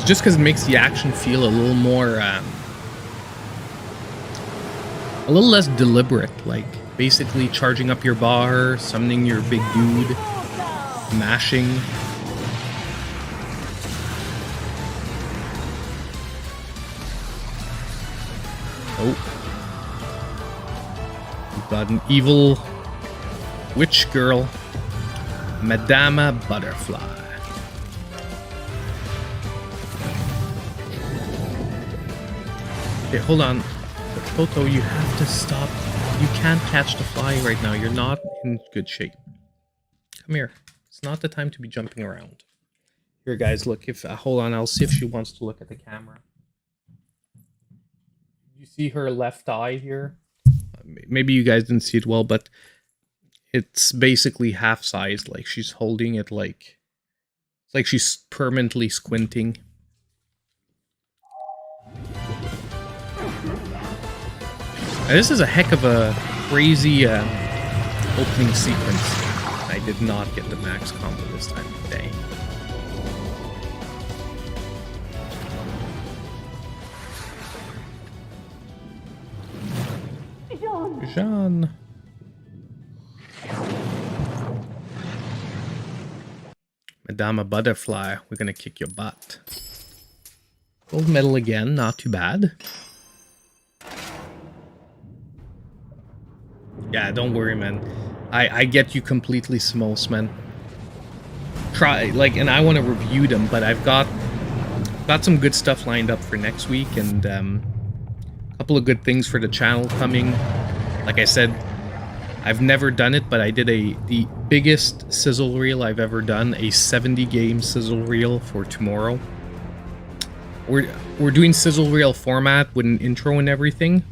Just because it makes the action feel a little more, a little less deliberate, like basically charging up your bar, summoning your big dude, mashing. Oh. We've got an evil witch girl, Madama Butterfly. Okay, hold on. Toto, you have to stop. You can't catch the fly right now. You're not in good shape. Come here. It's not the time to be jumping around. Here, guys, look. If hold on, I'll see if she wants to look at the camera. You see her left eye here? Maybe you guys didn't see it well, but it's basically half-sized. Like, she's holding it like... It's like she's permanently squinting. This is a heck of a crazy opening sequence. I did not get the max combo this time. Dang. Jean. Madama Butterfly, we're gonna kick your butt. Gold medal again, not too bad. Yeah, don't worry, man. I get you completely, Smolsman. Try, like, and I want to review them, but I've got got some good stuff lined up for next week, and a couple of good things for the channel coming. Like I said, I've never done it, but I did the biggest sizzle reel I've ever done, a 70-game sizzle reel for tomorrow. We're doing sizzle reel format with an intro and everything,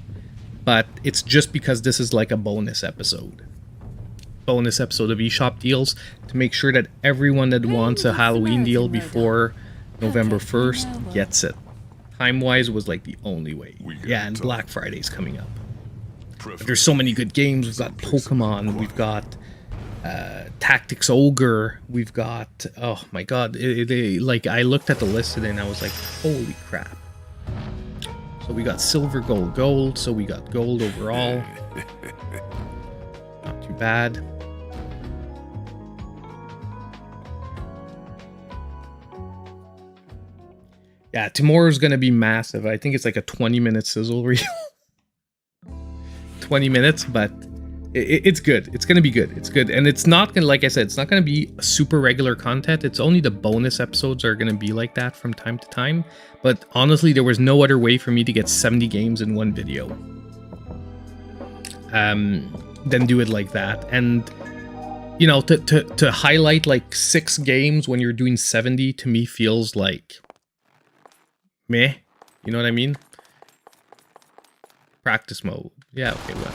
but it's just because this is like a bonus episode. Bonus episode of eShop deals to make sure that everyone that wants a Halloween deal before November 1st gets it. Time-wise was like the only way. Yeah, and Black Friday's coming up. But there's so many good games. We've got Pokemon, we've got Tactics Ogre, we've got, oh my god, like I looked at the list today and I was like, holy crap. So we got silver, gold, gold, so we got gold overall. Not too bad. Yeah, tomorrow's gonna be massive. I think it's like a 20-minute sizzle reel. 20 minutes, but it's good. It's gonna be good. It's good, and it's not gonna, like I said, it's not gonna be super regular content. It's only the bonus episodes are gonna be like that from time to time. But honestly, there was no other way for me to get 70 games in one video than do it like that. And you know, to highlight like 6 games when you're doing 70 to me feels like meh. You know what I mean? Practice mode. Yeah, okay, well.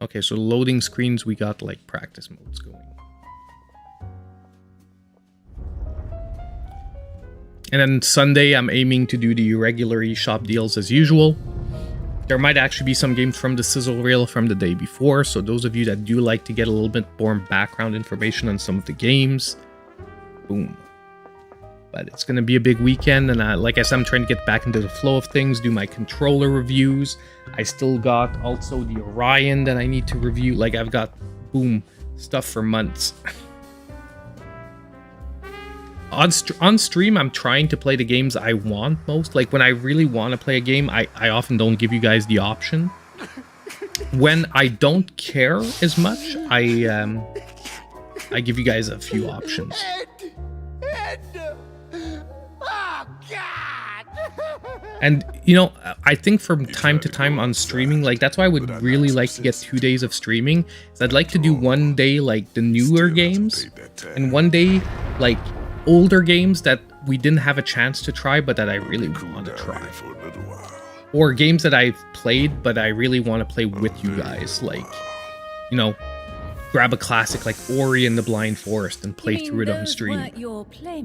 Okay, so loading screens, we got like practice modes going. And then Sunday, I'm aiming to do the regular eShop deals as usual. There might actually be some games from the sizzle reel from the day before, so those of you that do like to get a little bit more background information on some of the games, boom. But it's going to be a big weekend, and like I said, I'm trying to get back into the flow of things, do my controller reviews. I still got also the Orion that I need to review. Like, I've got, boom, stuff for months. On stream, I'm trying to play the games I want most. Like, when I really want to play a game, I often don't give you guys the option. When I don't care as much, I give you guys a few options. And, you know, I think from time to time on streaming, like, that's why I would really like to get 2 days of streaming. Is I'd like to do one day, like, the newer games, and one day, like, older games that we didn't have a chance to try, but that I really want to try. Or games that I've played, but I really want to play with you guys. Like, you know, grab a classic like Ori and the Blind Forest and play through it on stream.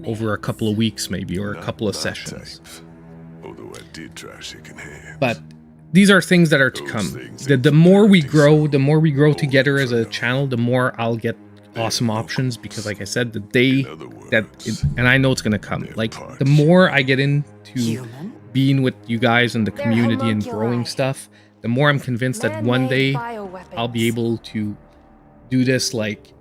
Over a couple of weeks, maybe, or a couple of sessions. But these are things that are to come. The more we grow together as a channel, the more I'll get awesome options, because like I said, the day that and I know it's gonna come, like the more I get into being with you guys and the community and growing stuff, the more I'm convinced that one day I'll be able to do this, like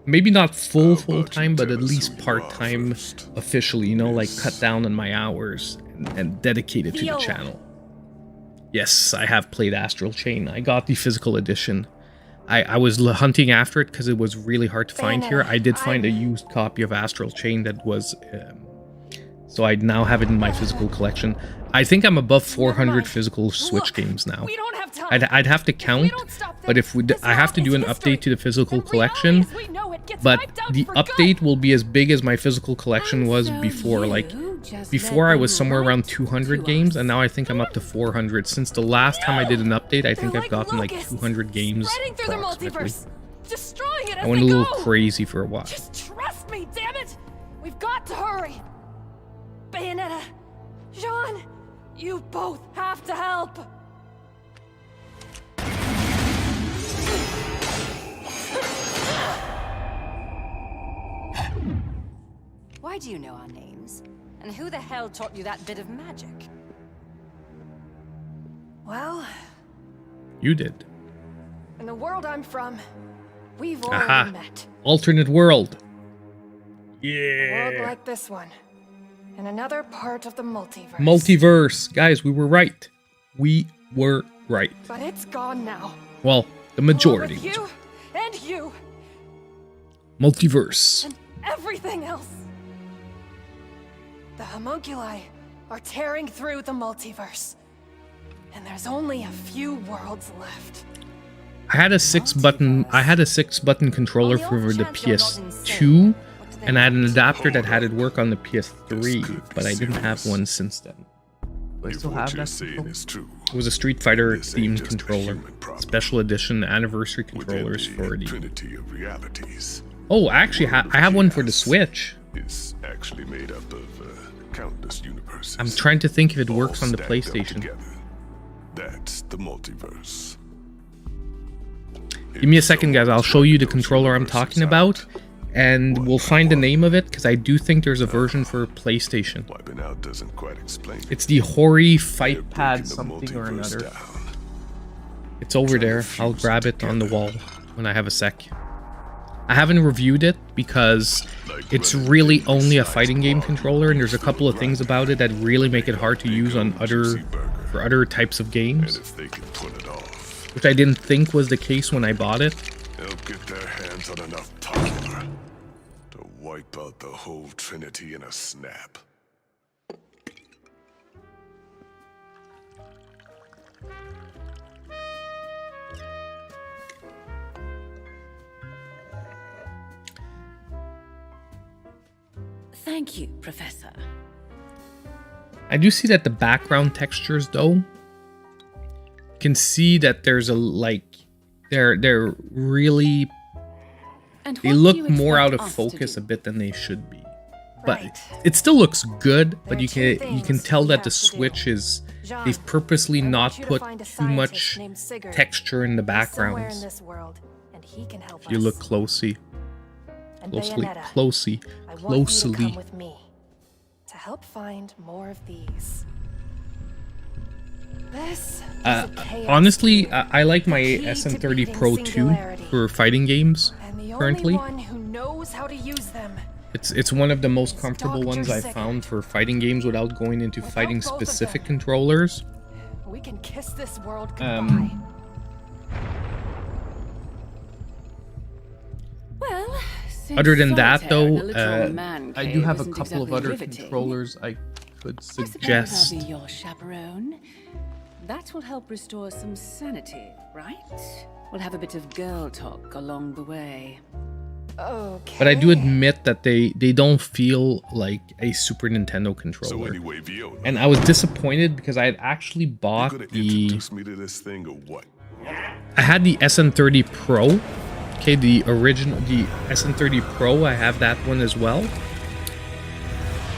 maybe not full time, but at least part-time officially, you know, like cut down on my hours and dedicate it to the channel. Yes, I have played Astral Chain. I got the physical edition. I was hunting after it because it was really hard to find here. I did find a used copy of Astral Chain that was... so I now have it in my physical collection. I think I'm above 400 physical Switch games now. I'd have to count, but if I have to do an update to the physical collection, but the update will be as big as my physical collection was before. Like, before I was somewhere around 200 games, and now I think I'm up to 400. Since the last time I did an update, I think I've gotten like 200 games approximately. I went a little crazy for a while. Just trust me, damn it! We've got to hurry! Bayonetta, Jean, you both have to help! Why do you know our names? And who the hell taught you that bit of magic? Well, You did. in the world I'm from, we've already met. Alternate world. A Yeah. world like this one. In another part of the multiverse. Multiverse. Guys, we were right. We were right. But it's gone now. Well, the majority. Along with you and you. Multiverse. And everything else. The homunculi are tearing through the multiverse. And there's only a few worlds left. I had a 6-button controller for the PS2, and I had an adapter that had it work on the PS3, but I didn't have one since then. Do I still have that controller? It was a Street Fighter themed controller, special edition anniversary controllers for the. Oh, actually, I have one for the Switch. It's actually made up of countless universes. I'm trying to think if it works on the PlayStation. That's the multiverse. Give me a second, guys. I'll show you the controller I'm talking about, and we'll find the name of it, because I do think there's a version for PlayStation. Wiping out doesn't quite explain it. It's the Hori Fight Pad something or another. It's over there. I'll grab it on the wall when I have a sec. I haven't reviewed it because it's really only a fighting game controller, and there's a couple of things about it that really make it hard to use on other types of games, which I didn't think was the case when I bought it. They'll get their hands on enough power to wipe out the whole Trinity in a snap. Thank you, Professor. I do see that the background textures, though, you can see that there's a they're really they look more out of focus a bit than they should be. But it still looks good, but you can tell that the Switch is they've purposely not put too much texture in the backgrounds. If you look closely. Closely. With me to help find more of these. Honestly, I like my SN30 Pro 2 for fighting games currently. It's one of the most comfortable ones I've found for fighting games without going into fighting specific controllers. We can kiss this world goodbye. Well, other than that, though, I do have a isn't couple of exactly other riveting. controllers I could I suppose suggest. I'll be your chaperone. That will help restore some sanity, right? We'll have a bit of girl talk along the way. Okay. But I do admit that they don't feel like a Super Nintendo So controller. anyway, Fiona, And I was disappointed because I had actually you bought gonna the... introduce me to this thing or what? I had the SN30 Pro. Okay, the original, the SN30 Pro, I have that one as well.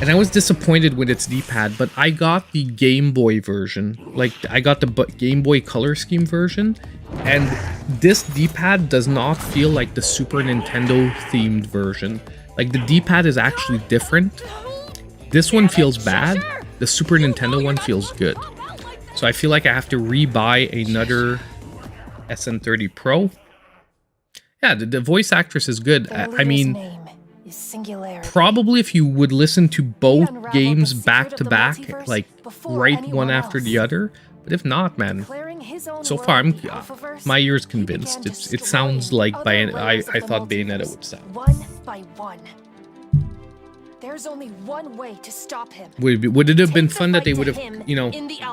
And I was disappointed with its D-pad, but I got the Game Boy version. Like, I got the Game Boy Color Scheme version. And this D-pad does not feel like the Super Nintendo themed version. Like, the D-pad is actually different. This one feels bad. The Super Nintendo one feels good. So I feel like I have to re-buy another SN30 Pro. Yeah, the voice actress is good. I mean, probably if you would listen to both games back to back, like right one after the other. But if not, man, so far my ear's convinced. It sounds like I thought Bayonetta would sound. One by one. There's only one way to stop him. Would it have been fun that they would have, you know,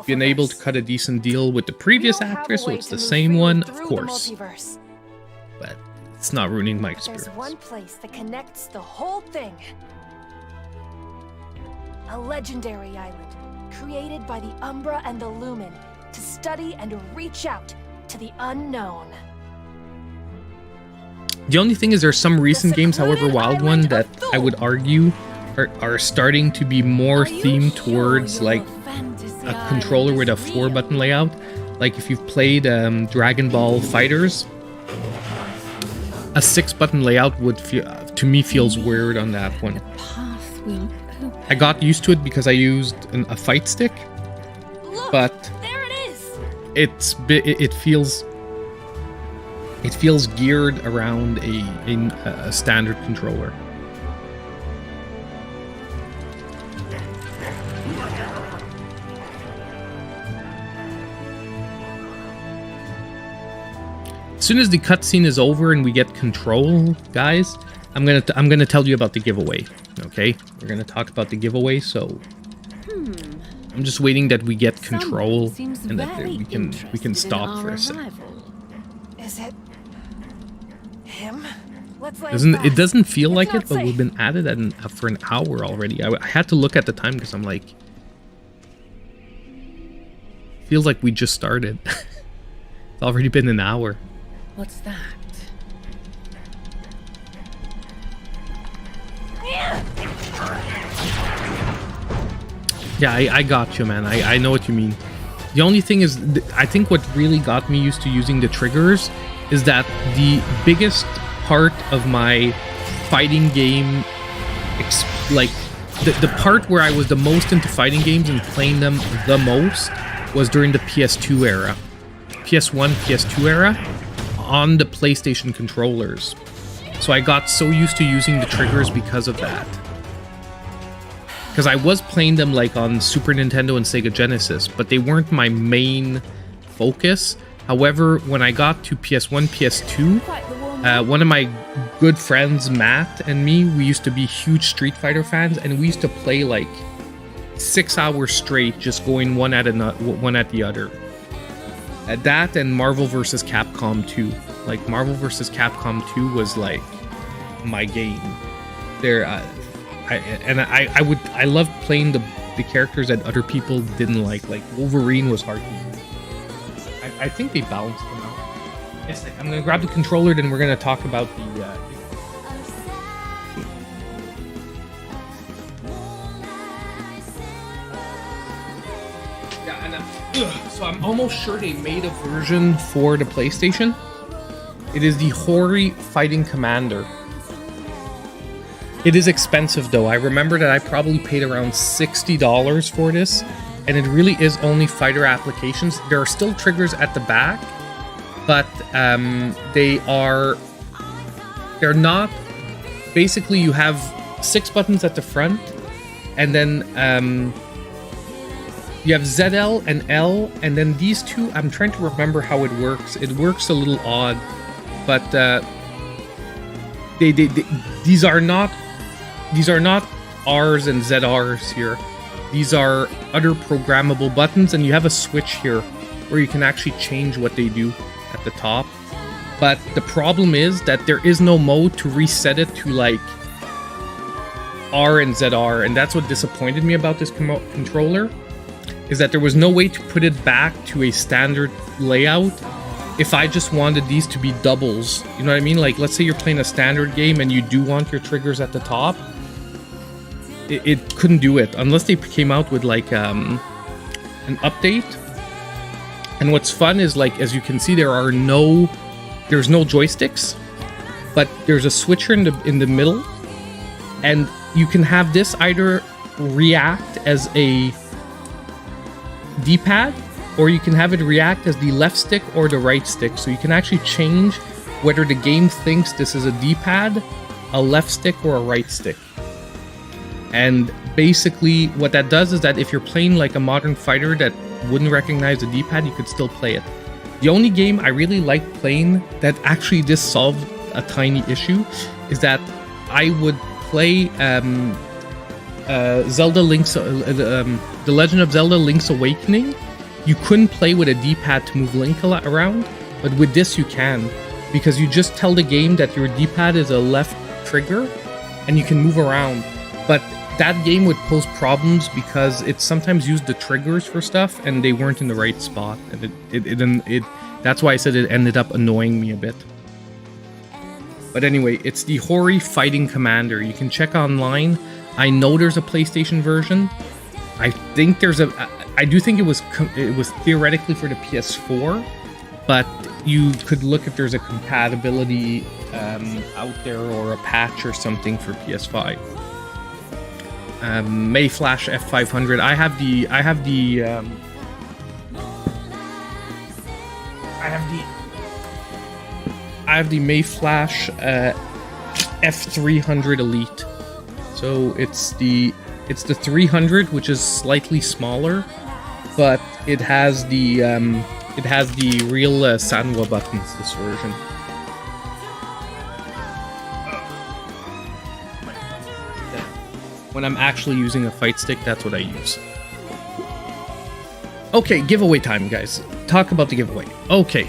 been able to cut a decent deal with the previous actress, so it's the same one? Of course. But it's not ruining my experience. There's one place that connects the whole thing. A legendary island created by the Umbra and the Lumen to study and reach out to the unknown. The only thing is there's some recent games, however wild one, that I would argue are starting to be more themed towards like a controller with a 4-button layout. Like if you've played Dragon Ball Fighters, a 6-button layout would feel, to me, feels weird on that one. I got used to it because I used a fight stick, but There it is. it feels geared around a standard controller. As soon as the cutscene is over and we get control, guys, I'm gonna tell you about the giveaway. Okay, we're gonna talk about the giveaway. So I'm just waiting that we get control and that we can stop for a second. Is it him? Let's lay It doesn't feel It's like not it, but we've safe. been at it for an hour already. I had to look at the time because I'm like, feels like we just started. It's already been an hour. What's that? Yeah, I got you, man. I know what you mean. The only thing is, I think what really got me used to using the triggers is that the biggest part of my fighting game, like the part where I was the most into fighting games and playing them the most was during the PS2 era. PS1, PS2 era on the PlayStation controllers. So I got so used to using the triggers because of that. Because I was playing them like on Super Nintendo and Sega Genesis, but they weren't my main focus. However, when I got to PS1, PS2, one of my good friends, Matt, and me, we used to be huge Street Fighter fans, and we used to play like 6 hours straight, just going one at the other. That and Marvel vs. Capcom 2. Like Marvel vs. Capcom 2 was like my game. I loved playing the characters that other people didn't like. Like Wolverine was hard to use. I think they balanced them out. Yes, I'm gonna grab the controller, then we're gonna talk about the. So I'm almost sure they made a version for the PlayStation. It is the Hori Fighting Commander. It is expensive though. I remember that I probably paid around $60 for this, and it really is only fighter applications. There are still triggers at the back, but they're not. Basically, you have 6 buttons at the front, and then you have ZL and L, and then these two. I'm trying to remember how it works. It works a little odd, but these are not R's and ZR's here. These are other programmable buttons, and you have a switch here where you can actually change what they do at the top. But the problem is that there is no mode to reset it to like R and ZR, and that's what disappointed me about this controller, is that there was no way to put it back to a standard layout if I just wanted these to be doubles. You know what I mean? Like, let's say you're playing a standard game and you do want your triggers at the top. It couldn't do it unless they came out with like an update. And what's fun is, like, as you can see, there's no joysticks, but there's a switcher in the middle, and you can have this either react as a D-pad, or you can have it react as the left stick or the right stick. So you can actually change whether the game thinks this is a D-pad, a left stick, or a right stick. And basically what that does is that if you're playing like a modern fighter that wouldn't recognize the D-pad, you could still play it. The only game I really like playing that actually just solved a tiny issue is that I would play Zelda Link's The Legend of Zelda Link's Awakening. You couldn't play with a D-pad to move Link around, but with this you can, because you just tell the game that your D-pad is a left trigger and you can move around. But that game would pose problems because it sometimes used the triggers for stuff and they weren't in the right spot, and that's why I said it ended up annoying me a bit. But anyway, it's the Hori Fighting Commander. You can check online. I know there's a PlayStation version. I do think it was theoretically for the PS4, but you could look if there's a compatibility out there or a patch or something for PS5. Mayflash F500. I have the Mayflash F300 Elite. So it's the 300, which is slightly smaller, but it has the real Sanwa buttons, this version. when I'm actually using a fight stick, that's what I use. Okay, giveaway time, guys. Talk about the giveaway. Okay,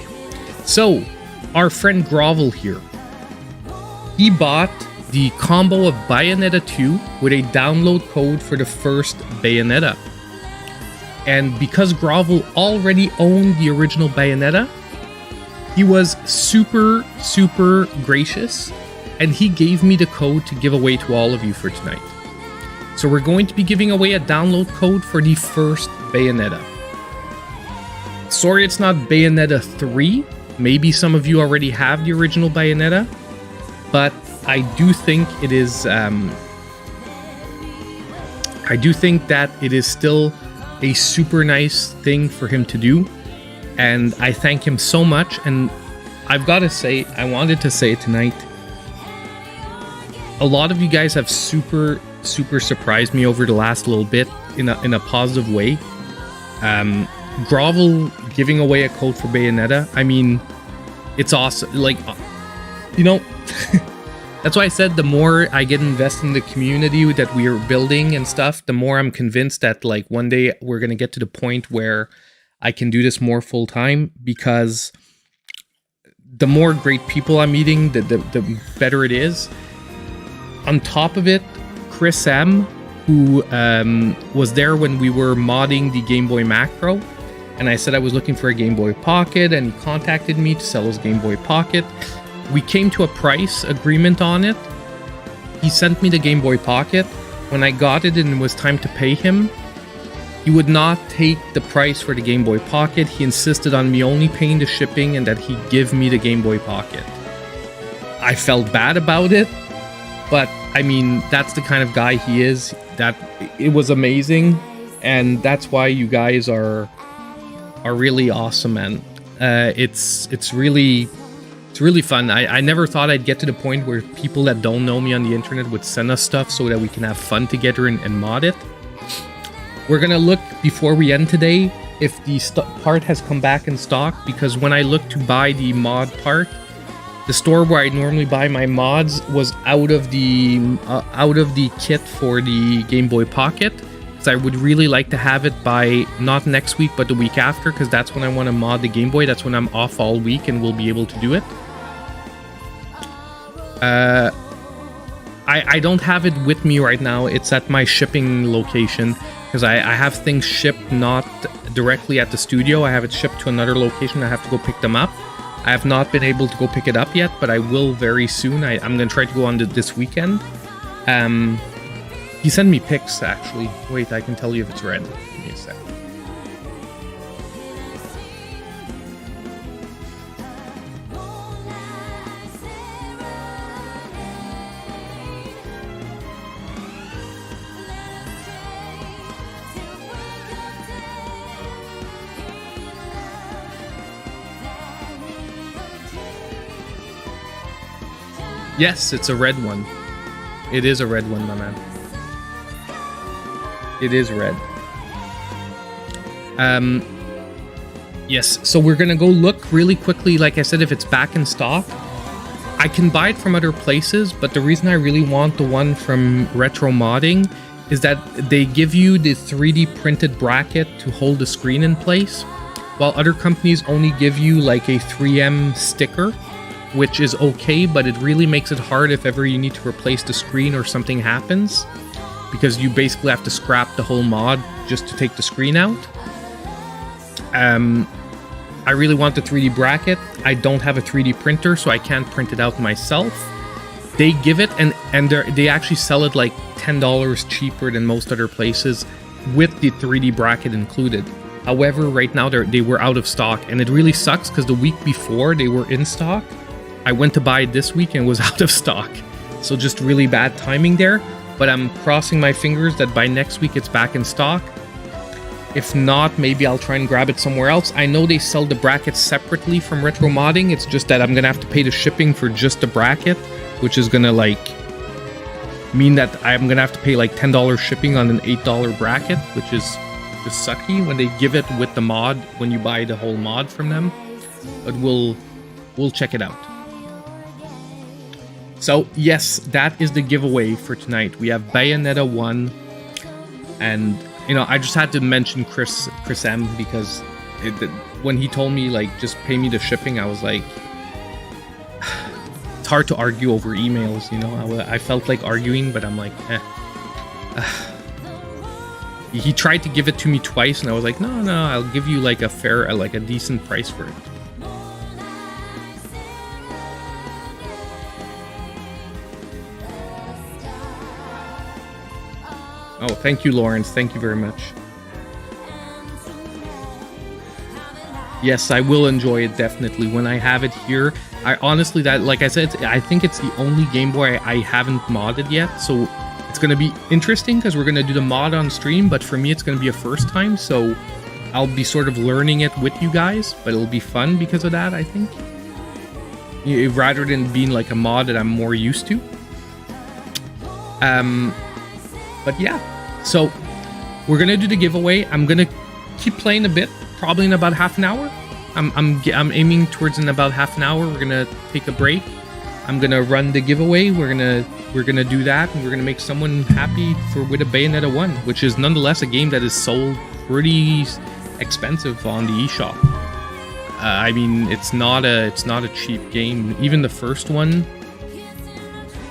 so our friend Grovel here, he bought the combo of Bayonetta 2 with a download code for the first Bayonetta. And because Grovel already owned the original Bayonetta, he was super, super gracious, and he gave me the code to give away to all of you for tonight. So we're going to be giving away a download code for the first Bayonetta. Sorry it's not Bayonetta 3. Maybe some of you already have the original Bayonetta, but I do think it is I do think that it is still a super nice thing for him to do, and I thank him so much. And I've got to say, I wanted to say it tonight, a lot of you guys have super surprised me over the last little bit in a positive way. Grovel giving away a code for Bayonetta, I mean, it's awesome. Like, you know, that's why I said the more I get invested in the community that we are building and stuff, the more I'm convinced that like one day we're going to get to the point where I can do this more full time, because the more great people I'm meeting, the better it is. On top of it, Chris M, who was there when we were modding the Game Boy Macro, and I said I was looking for a Game Boy Pocket, and he contacted me to sell his Game Boy Pocket. We came to a price agreement on it. He sent me the Game Boy Pocket. When I got it and it was time to pay him, he would not take the price for the Game Boy Pocket. He insisted on me only paying the shipping and that he give me the Game Boy Pocket. I felt bad about it, but I mean, that's the kind of guy he is. That it was amazing, and that's why you guys are really awesome, man. It's really fun. I never thought I'd get to the point where people that don't know me on the internet would send us stuff so that we can have fun together and mod it. We're gonna look before we end today if the part has come back in stock, because when I looked to buy the mod part, the store where I normally buy my mods was out of the kit for the Game Boy Pocket. So I would really like to have it by not next week but the week after, because that's when I want to mod the Game Boy. That's when I'm off all week and we'll be able to do it. I don't have it with me right now. It's at my shipping location, because I have things shipped not directly at the studio. I have it shipped to another location. I have to go pick them up. I have not been able to go pick it up yet, but I will very soon. I'm going to try to go on this weekend. He sent me pics, actually. Wait, I can tell you if it's red. Give me a sec. Yes, it's a red one. It is a red one, my man. It is red. Yes, so we're gonna go look really quickly, like I said, if it's back in stock. I can buy it from other places, but the reason I really want the one from Retro Modding is that they give you the 3D printed bracket to hold the screen in place, while other companies only give you like a 3M sticker, which is okay, but it really makes it hard if ever you need to replace the screen or something happens, because you basically have to scrap the whole mod just to take the screen out. I really want the 3D bracket. I don't have a 3D printer, so I can't print it out myself. They give it, and they actually sell it like $10 cheaper than most other places with the 3D bracket included. However, right now they were out of stock, and it really sucks because the week before they were in stock. I went to buy it this week and it was out of stock. So just really bad timing there, but I'm crossing my fingers that by next week it's back in stock. If not, maybe I'll try and grab it somewhere else. I know they sell the brackets separately from Retro Modding. It's just that I'm gonna have to pay the shipping for just the bracket, which is gonna like mean that I'm gonna have to pay like $10 shipping on an $8 bracket, which is just sucky when they give it with the mod when you buy the whole mod from them. But we'll check it out. So yes, that is the giveaway for tonight. We have Bayonetta 1, and you know, I just had to mention Chris M because when he told me like just pay me the shipping, I was like, it's hard to argue over emails, you know. I felt like arguing, but I'm like, he tried to give it to me twice, and I was like, no, I'll give you like a fair, like a decent price for it. Oh, thank you, Lawrence. Thank you very much. Yes, I will enjoy it definitely when I have it here. I honestly, that like I said, I think it's the only Game Boy I haven't modded yet, so it's gonna be interesting because we're gonna do the mod on stream. But for me, it's gonna be a first time, so I'll be sort of learning it with you guys. But it'll be fun because of that, I think. Rather than being like a mod that I'm more used to. But yeah, so we're gonna do the giveaway. I'm gonna keep playing a bit, probably in about half an hour. I'm aiming towards in about half an hour. We're gonna take a break. I'm gonna run the giveaway. We're gonna do that, and we're gonna make someone happy with a Bayonetta 1, which is nonetheless a game that is sold pretty expensive on the eShop. I mean, it's not a cheap game. Even the first one.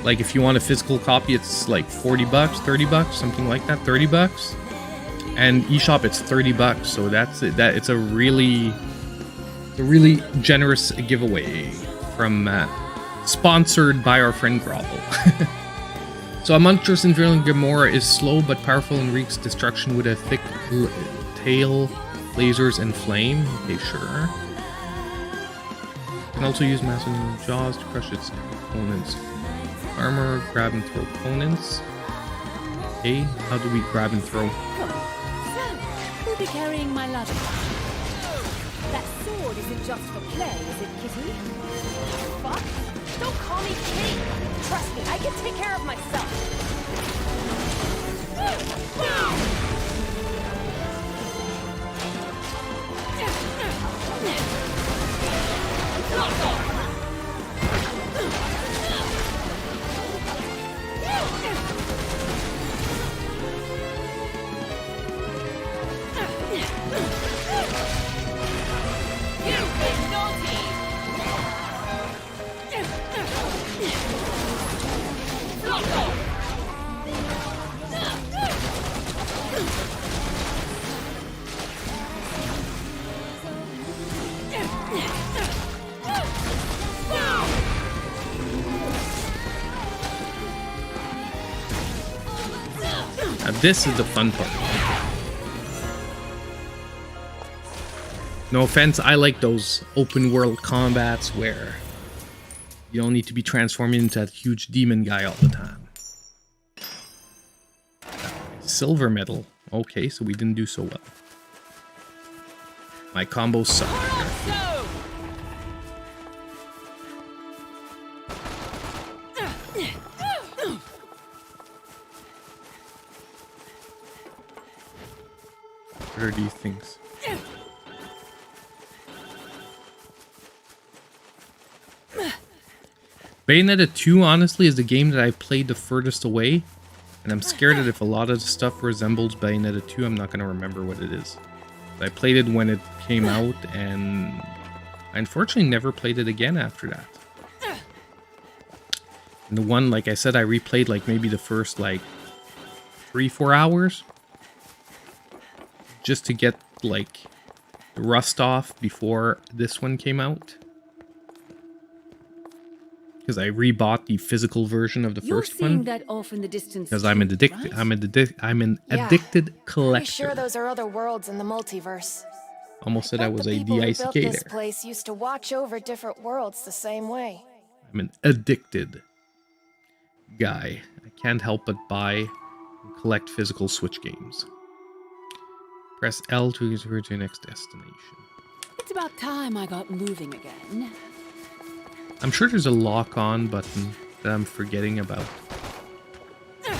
Like, if you want a physical copy, it's like 40 bucks, 30 bucks, something like that, 30 bucks. And eShop, it's 30 bucks. So it's a really generous giveaway from sponsored by our friend Grovel. So a monstrous infernal Gamora is slow but powerful and wreaks destruction with a thick tail, lasers, and flame. Okay, sure. Can also use massive jaws to crush its opponents. Armor, grab and throw opponents. Okay, how do we grab and throw? So, who'll be carrying my luggage? That sword isn't just for play, is it, Kitty? Fuck? Don't call me Kitty. Trust me, I can take care of myself. Now this is the fun part. No offense, I like those open world combats where you don't need to be transforming into that huge demon guy all the time. Silver medal. Okay, so we didn't do so well. My combos suck. What are these things? Bayonetta 2, honestly, is the game that I played the furthest away. And I'm scared that if a lot of the stuff resembles Bayonetta 2, I'm not going to remember what it is. I played it when it came out, and I unfortunately never played it again after that. And the one, like I said, I replayed like maybe the first like 3-4 hours. Just to get like the rust off before this one came out. Because I rebought the physical version of the first one. That off in the distance because I'm addicted. Right? I'm an addicted collector. Pretty sure those are other worlds in the multiverse. Almost said I was a people who built de-ice this place used to watch over different worlds the same way. I'm an addicted guy. I can't help but buy and collect physical Switch games. Press L to refer to your next destination. It's about time I got moving again. I'm sure there's a lock-on button that I'm forgetting about. Do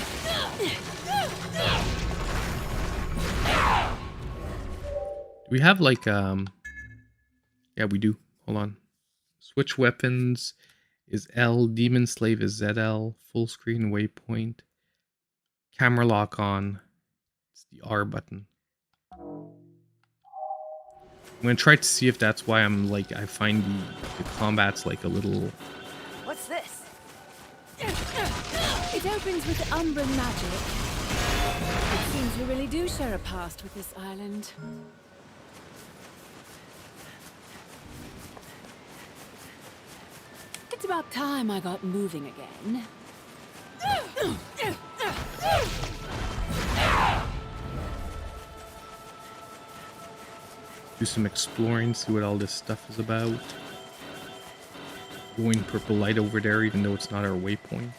we have like yeah, we do. Hold on. Switch weapons is L, demon slave is ZL, full screen waypoint, camera lock on, it's the R button. I'm gonna try to see if that's why I'm like, I find the combat's like a little... What's this? It opens with Umbran magic. It seems we really do share a past with this island. It's about time I got moving again. Do some exploring, see what all this stuff is about. Going purple light over there, even though it's not our waypoint.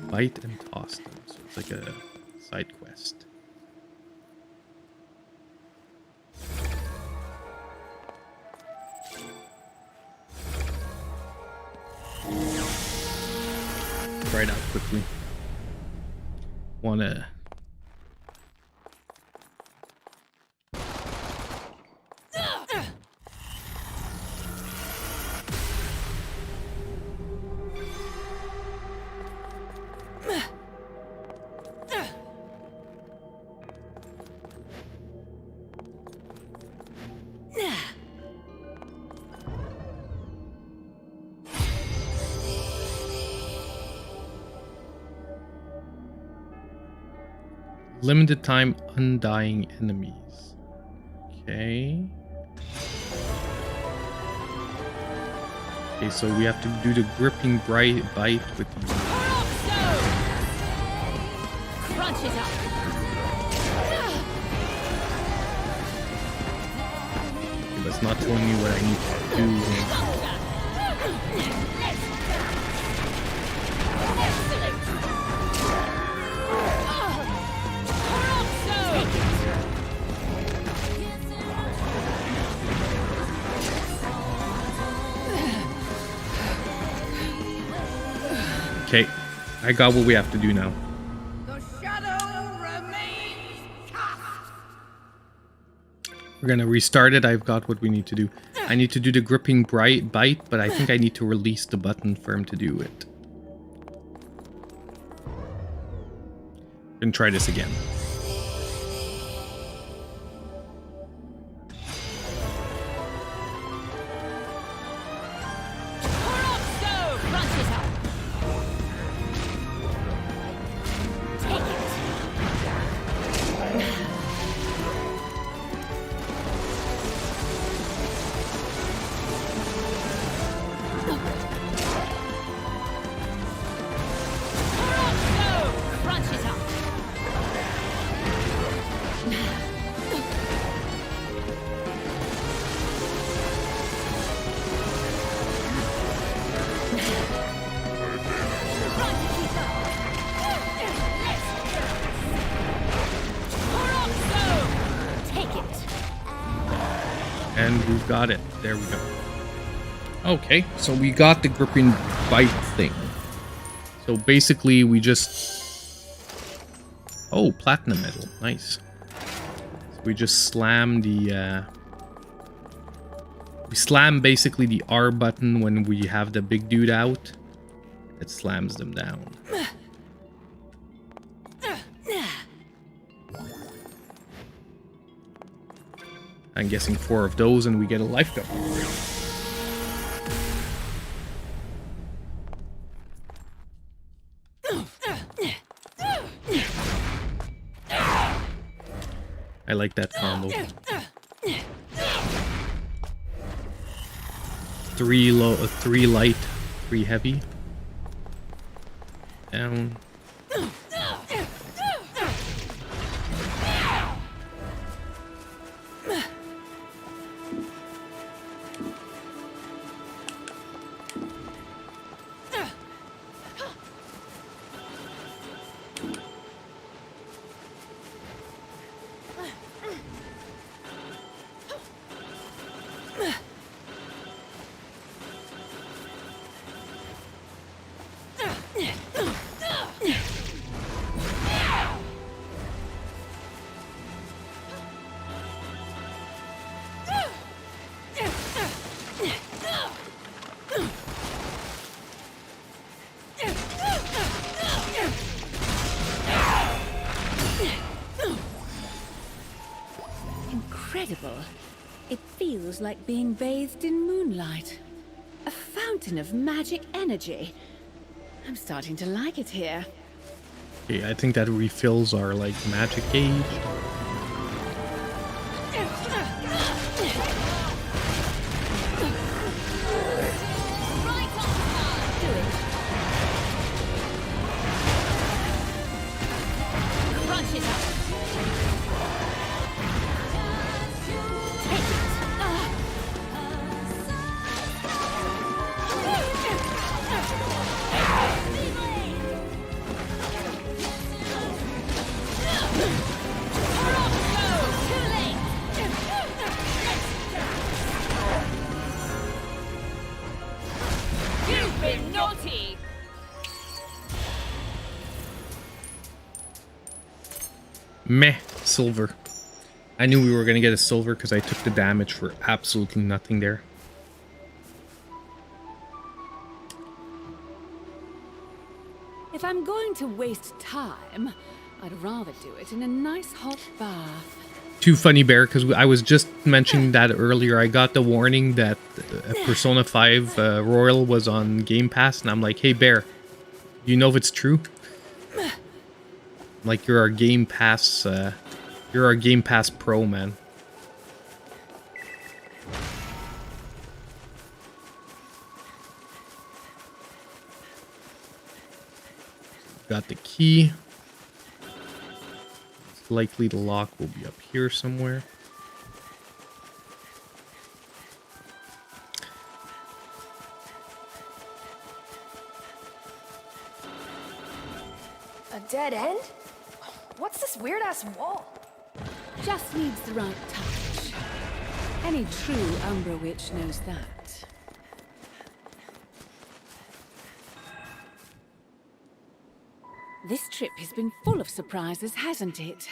Bite and toss them, so it's like a side quest. Try it out quickly. Wanna... Limited time undying enemies. Okay. Okay, so we have to do the gripping bright bite with the... Crunch it up. Okay, that's not telling me what I need to do. Okay, I got what we have to do now. The shadow remains cast. We're gonna restart it. I've got what we need to do. I need to do the gripping bright bite, but I think I need to release the button for him to do it. And try this again. And we've got it. There we go. Okay, so we got the gripping bite thing. So basically we just... Oh, platinum medal. Nice. So we just slam the... We slam basically the R button when we have the big dude out. It slams them down. I'm guessing 4 of those and we get a life cup. I like that combo. 3 low, 3 light, 3 heavy. Down. incredible. It feels like being bathed in moonlight. A fountain of magic energy. I'm starting to like it here. Okay, I think that refills our like magic gauge. Meh, silver. I knew we were going to get a silver because I took the damage for absolutely nothing there. If I'm going to waste time, I'd rather do it in a nice hot bath. Too funny, Bear, because I was just mentioning that earlier. I got the warning that Persona 5 Royal was on Game Pass, and I'm like, hey, Bear, do you know if it's true? Like, you're our Game Pass Pro, man. Got the key. It's likely the lock will be up here somewhere. A dead end? What's this weird-ass wall? Just needs the right touch. Any true Umbra witch knows that. This trip has been full of surprises, hasn't it?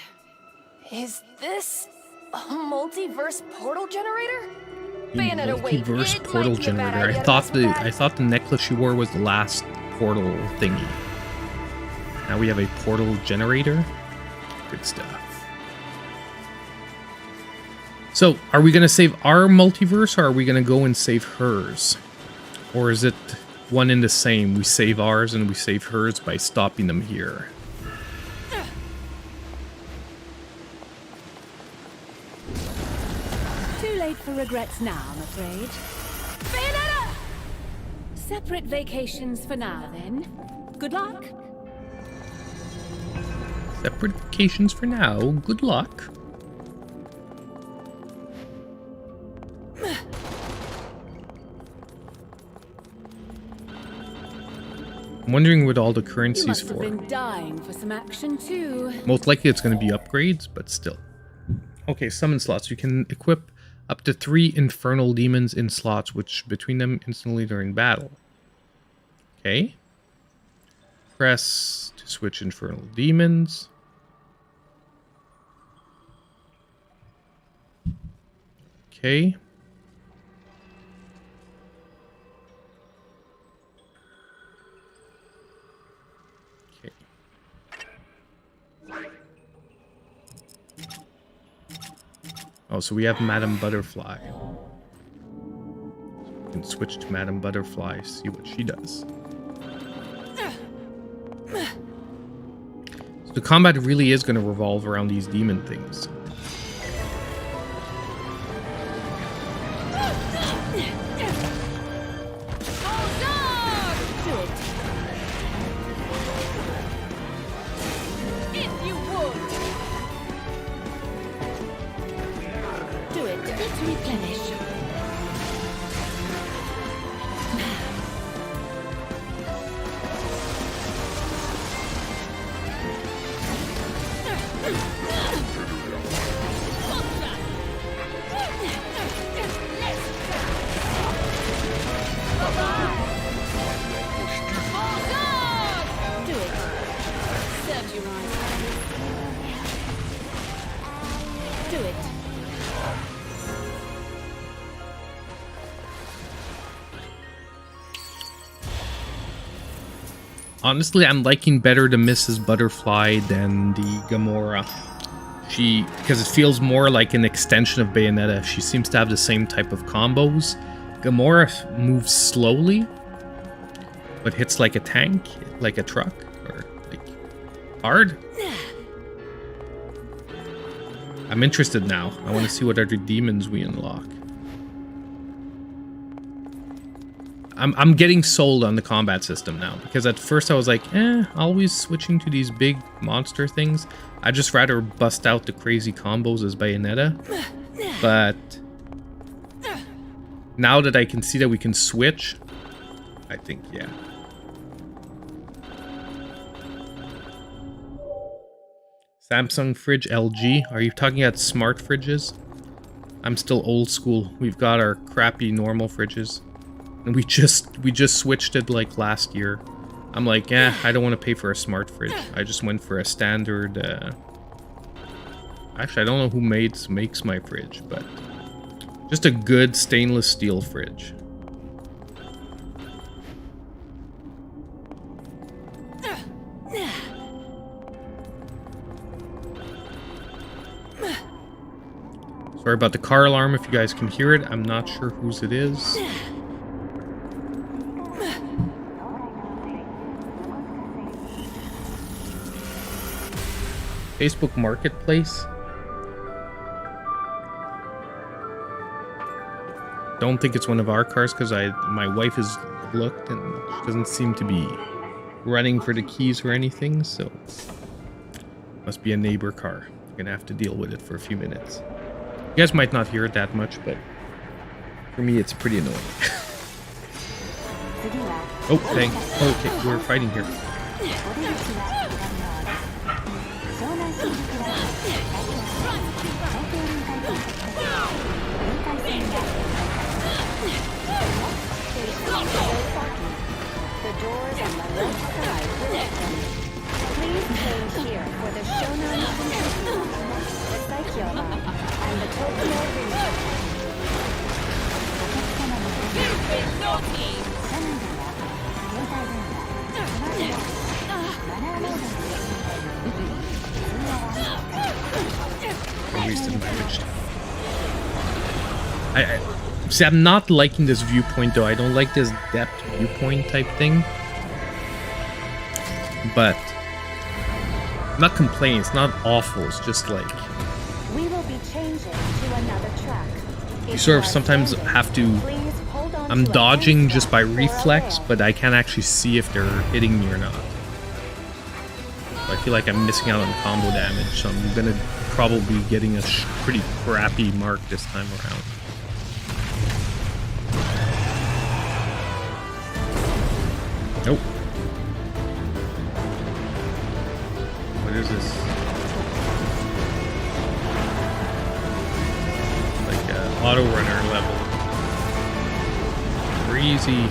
Is this a multiverse portal generator? Bayonetta, wait, Multiverse it portal might be a bad generator. idea I to thought mess with that. I thought the necklace she wore was the last portal thingy. Now we have a portal generator. Good stuff. So, are we going to save our multiverse, or are we going to go and save hers? Or is it one and the same? We save ours and we save hers by stopping them here. Too late for regrets now, I'm afraid. Bayonetta! Separate vacations for now, then. Good luck. Separate vacations for now. Good luck. I'm wondering what all the You currency's must have for. been dying for some action too. Most likely it's going to be upgrades, but still. Okay, summon slots. You can equip up to 3 infernal demons in slots, which between them instantly during battle. Okay. Press to switch infernal demons. Okay. Okay. Oh, so we have Madame Butterfly. We can switch to Madame Butterfly, see what she does. So the combat really is going to revolve around these demon things. Honestly, I'm liking better the Mrs. Butterfly than the Gamora. because it feels more like an extension of Bayonetta. She seems to have the same type of combos. Gamora moves slowly, but hits like a tank, like a truck, or like hard. I'm interested now. I want to see what other demons we unlock. I'm getting sold on the combat system now, because at first I was like, always switching to these big monster things. I'd just rather bust out the crazy combos as Bayonetta. But now that I can see that we can switch, I think, yeah. Samsung fridge, LG. Are you talking about smart fridges? I'm still old school. We've got our crappy normal fridges. And we just switched it like last year. I'm like, I don't want to pay for a smart fridge. I just went for a standard. Actually, I don't know who makes my fridge, but just a good stainless steel fridge. Sorry about the car alarm if you guys can hear it. I'm not sure whose it is. Facebook Marketplace. Don't think it's one of our cars because my wife has looked and she doesn't seem to be running for the keys or anything, so must be a neighbor car. You're gonna have to deal with it for a few minutes. You guys might not hear it that much, but for me it's pretty annoying. Oh, dang. Okay, we're fighting here. The doors on the left side will open. Please change here for the Shonan Shinjuku, the Saikyoba, and the Tokyo Ring. You've been naughty! I wasted my rich. See, I'm not liking this viewpoint though. I don't like this depth viewpoint type thing. But I'm not complaining. It's not awful. It's just like We will be changing to another track. you sort of sometimes have to. I'm dodging just by reflex, but I can't actually see if they're hitting me or not. So I feel like I'm missing out on combo damage, so I'm gonna probably be getting a pretty crappy mark this time around. Nope. What is this? Like a auto runner level. Crazy.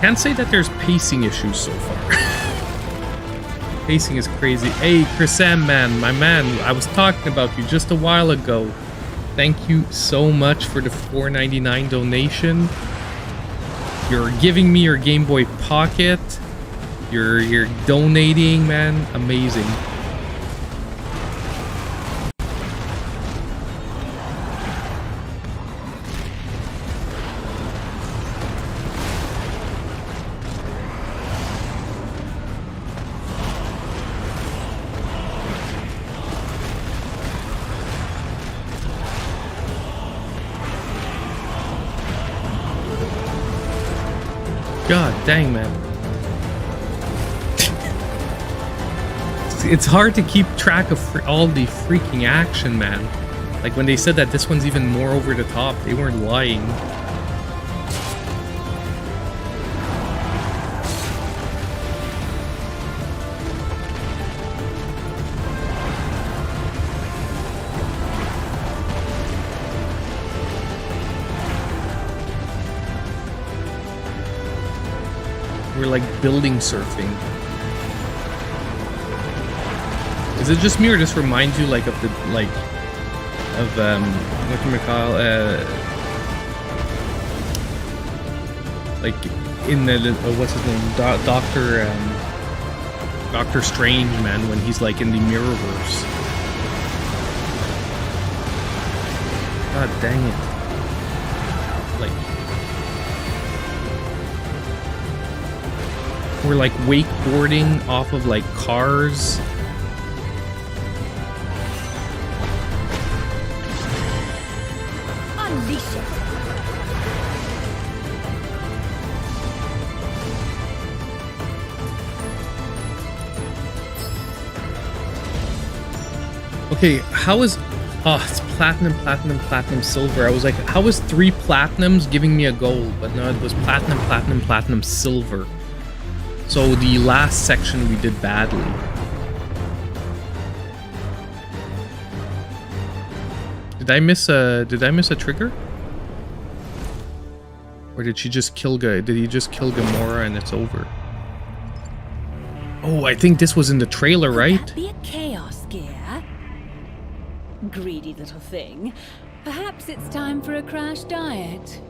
Can't say that there's pacing issues so far. Pacing is crazy. Hey, Chris M, man, my man, I was talking about you just a while ago. Thank you so much for the $4.99 donation. You're giving me your Game Boy Pocket. You're donating, man. Amazing. God dang, man. It's hard to keep track of all the freaking action, man. Like when they said that this one's even more over the top, they weren't lying. We're like building surfing. Is it just me or this reminds you like of the what can we call like in the what's his name, Doctor Strange, man, when he's like in the Mirrorverse. God dang it! Like we're like wakeboarding off of like cars. Unleash it. Okay, how is... Oh, it's platinum, platinum, platinum, silver. I was like, how is 3 platinums giving me a gold? But no, it was platinum, platinum, platinum, silver. So the last section we did badly. Did I miss a trigger? Or did she just kill did he just kill Gamora and it's over? Oh, I think this was in the trailer, right? Could that be a chaos gear? Greedy little thing. Perhaps it's time for a crash diet.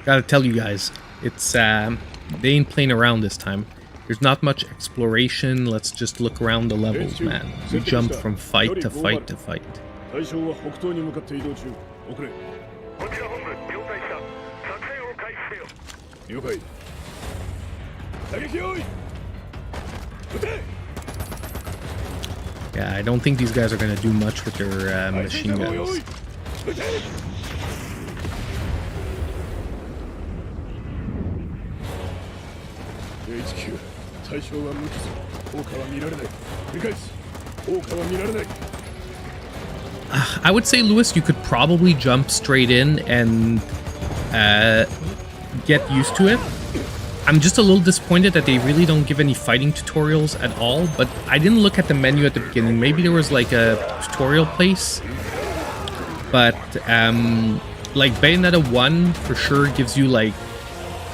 Gotta tell you guys, it's they ain't playing around this time. There's not much exploration. Let's just look around the levels, man. We jump from fight to fight to fight. Yeah, I don't think these guys are gonna do much with their machine guns. I would say, Lewis, you could probably jump straight in and get used to it. I'm just a little disappointed that they really don't give any fighting tutorials at all, but I didn't look at the menu at the beginning. Maybe there was like a tutorial place, but like Bayonetta 1 for sure gives you like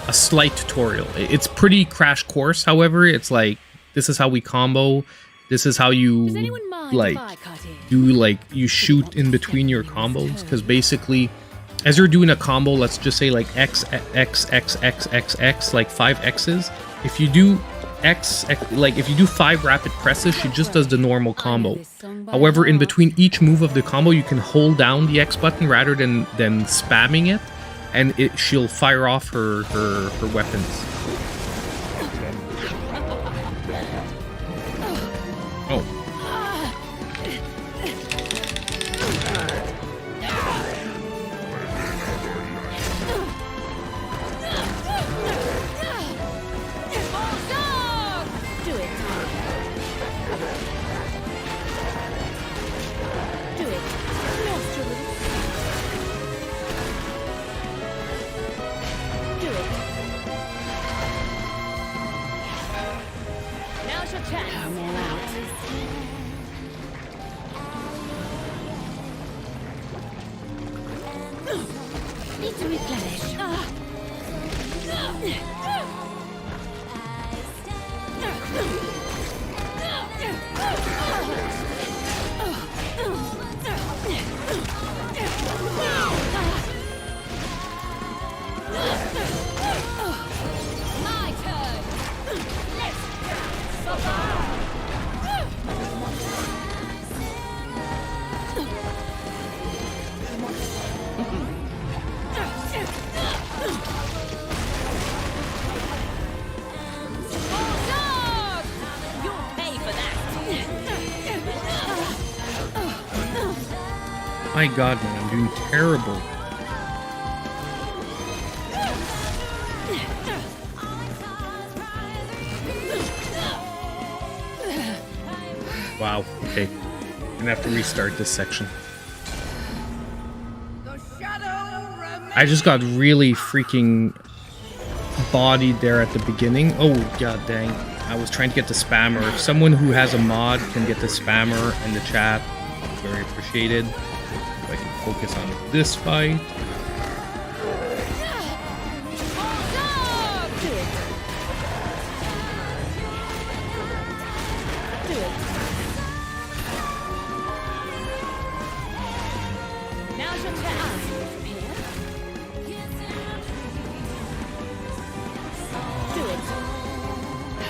a slight tutorial. It's pretty crash course, however. It's like, this is how we combo, this is how you like do, like, you shoot in between your combos, because basically as you're doing a combo, let's just say like X, X, X, X, X, X, like 5 X's. If you do X, like if you do 5 rapid presses, she just does the normal combo. However, in between each move of the combo, you can hold down the X button rather than spamming it, and she'll fire off her weapons. Oh. Need to replenish. My turn. Let's survive. My god, man, I'm doing terrible. Wow, okay. I'm gonna have to restart this section. I just got really freaking bodied there at the beginning. Oh, god dang. I was trying to get the spammer. If someone who has a mod can get the spammer in the chat, very appreciated. If I can focus on this fight. Now's your chance. Do it.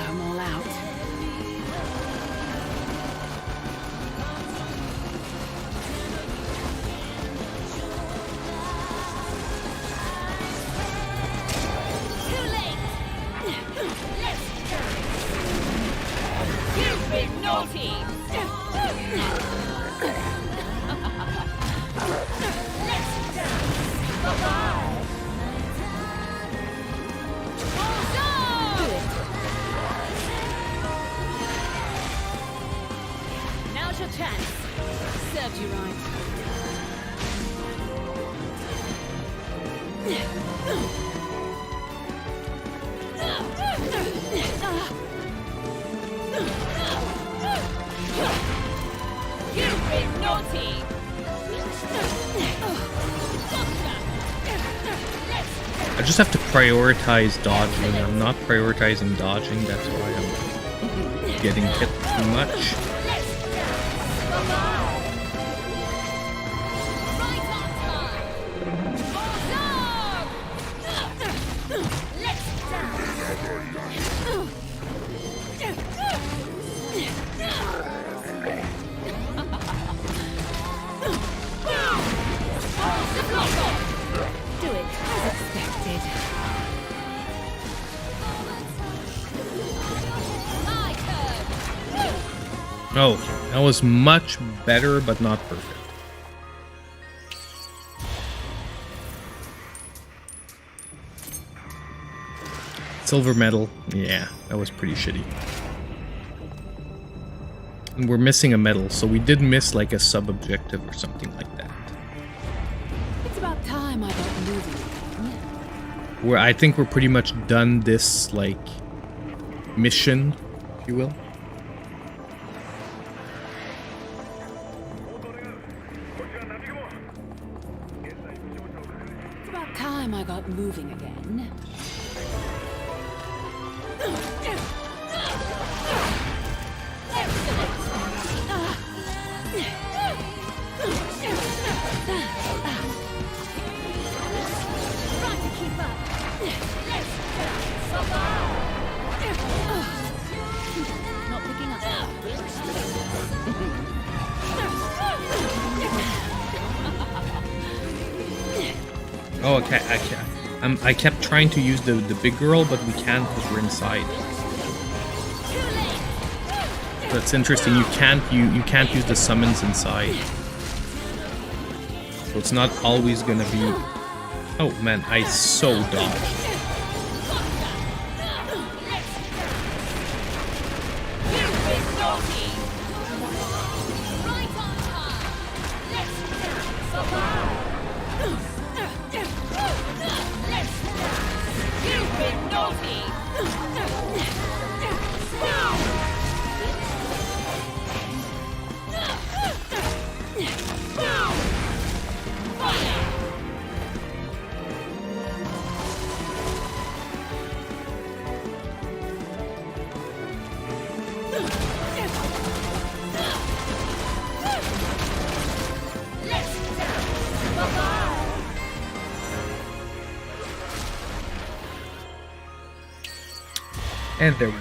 I'm all out. Too late. Let's go. You've been naughty. Now's your chance. Served you right. You've been naughty. I just have to prioritize dodging. I'm not prioritizing dodging, that's why I'm getting hit too much. Do it as expected. My turn. Oh, that was much better, but not perfect. Silver medal. Yeah, that was pretty shitty. And we're missing a medal, so we did miss like a sub-objective or something like that. It's about time I got moving again. Where I think we're pretty much done this, like, mission, if you will. It's about time I got moving again. Trying to keep up. Not picking up. Oh, okay. I kept trying to use the big girl, but we can't because we're inside. That's interesting. You can't use the summons inside. So it's not always gonna be. Oh man, I so dodged. And there we go.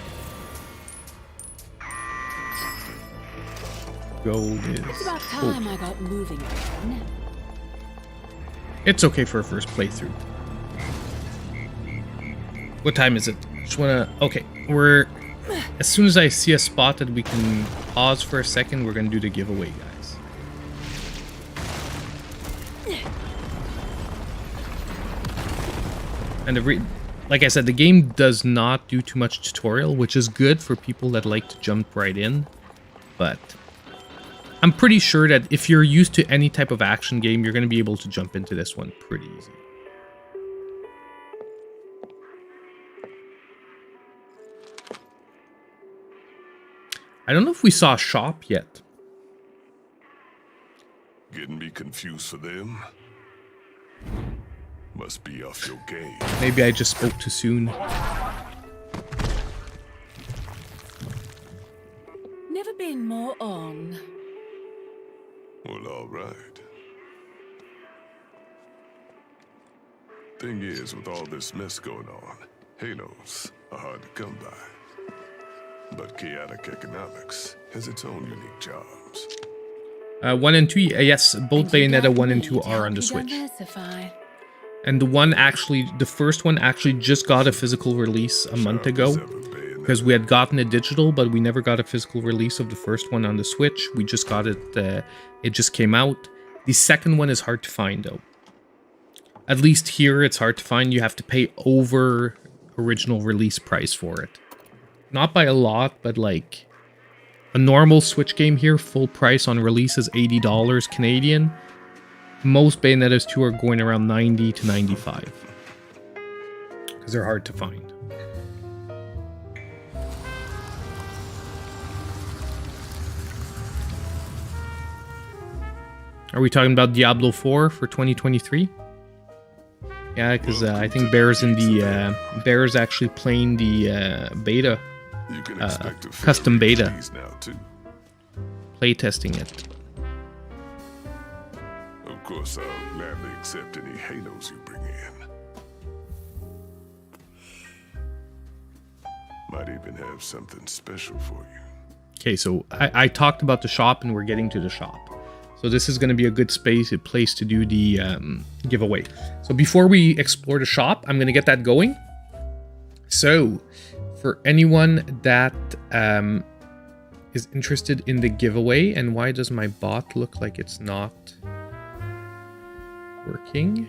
Gold is. It's about time I got moving again. It's okay for a first playthrough. What time is it? Just wanna. Okay, we're. As soon as I see a spot that we can pause for a second, we're gonna do the giveaway, guys. And like I said, the game does not do too much tutorial, which is good for people that like to jump right in. But I'm pretty sure that if you're used to any type of action game, you're going to be able to jump into this one pretty easy. I don't know if we saw a shop yet. Getting me confused for them? Must be off your game. Maybe I just spoke too soon. Never been more on. Well, all right. Thing is, with all this mess going on, Halos are hard to come by. But chaotic economics has its own unique charms. 1 and 2, yes, both Bayonetta 1 and 2 are on the Switch. And the first one actually just got a physical release a month ago. Because we had gotten a digital, but we never got a physical release of the first one on the Switch. We just got it, it just came out. The second one is hard to find though. At least here it's hard to find. You have to pay over original release price for it. Not by a lot, but like a normal Switch game here, full price on release is $80 Canadian. Most Bayonettas 2 are going around 90 to 95. Because they're hard to find. Are we talking about Diablo 4 for 2023? Yeah, because I think Bear's in the Bear's actually playing the beta, custom beta, playtesting it. Of course, I'll gladly accept any Halos you bring in. Might even have something special for you. Okay, so I talked about the shop, and we're getting to the shop. So this is going to be a good place to do the giveaway. So before we explore the shop, I'm going to get that going. So for anyone that is interested in the giveaway, and why does my bot look like it's not working?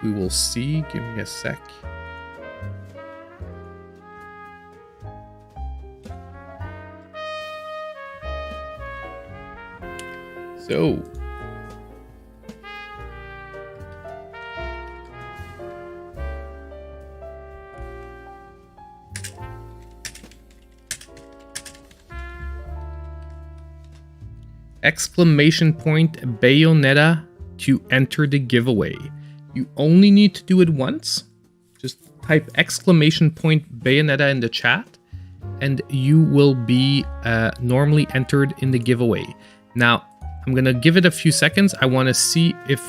We will see. Give me a sec. So, exclamation point Bayonetta to enter the giveaway. You only need to do it once. Just type exclamation point Bayonetta in the chat, and you will be normally entered in the giveaway. Now, I'm gonna give it a few seconds. I want to see if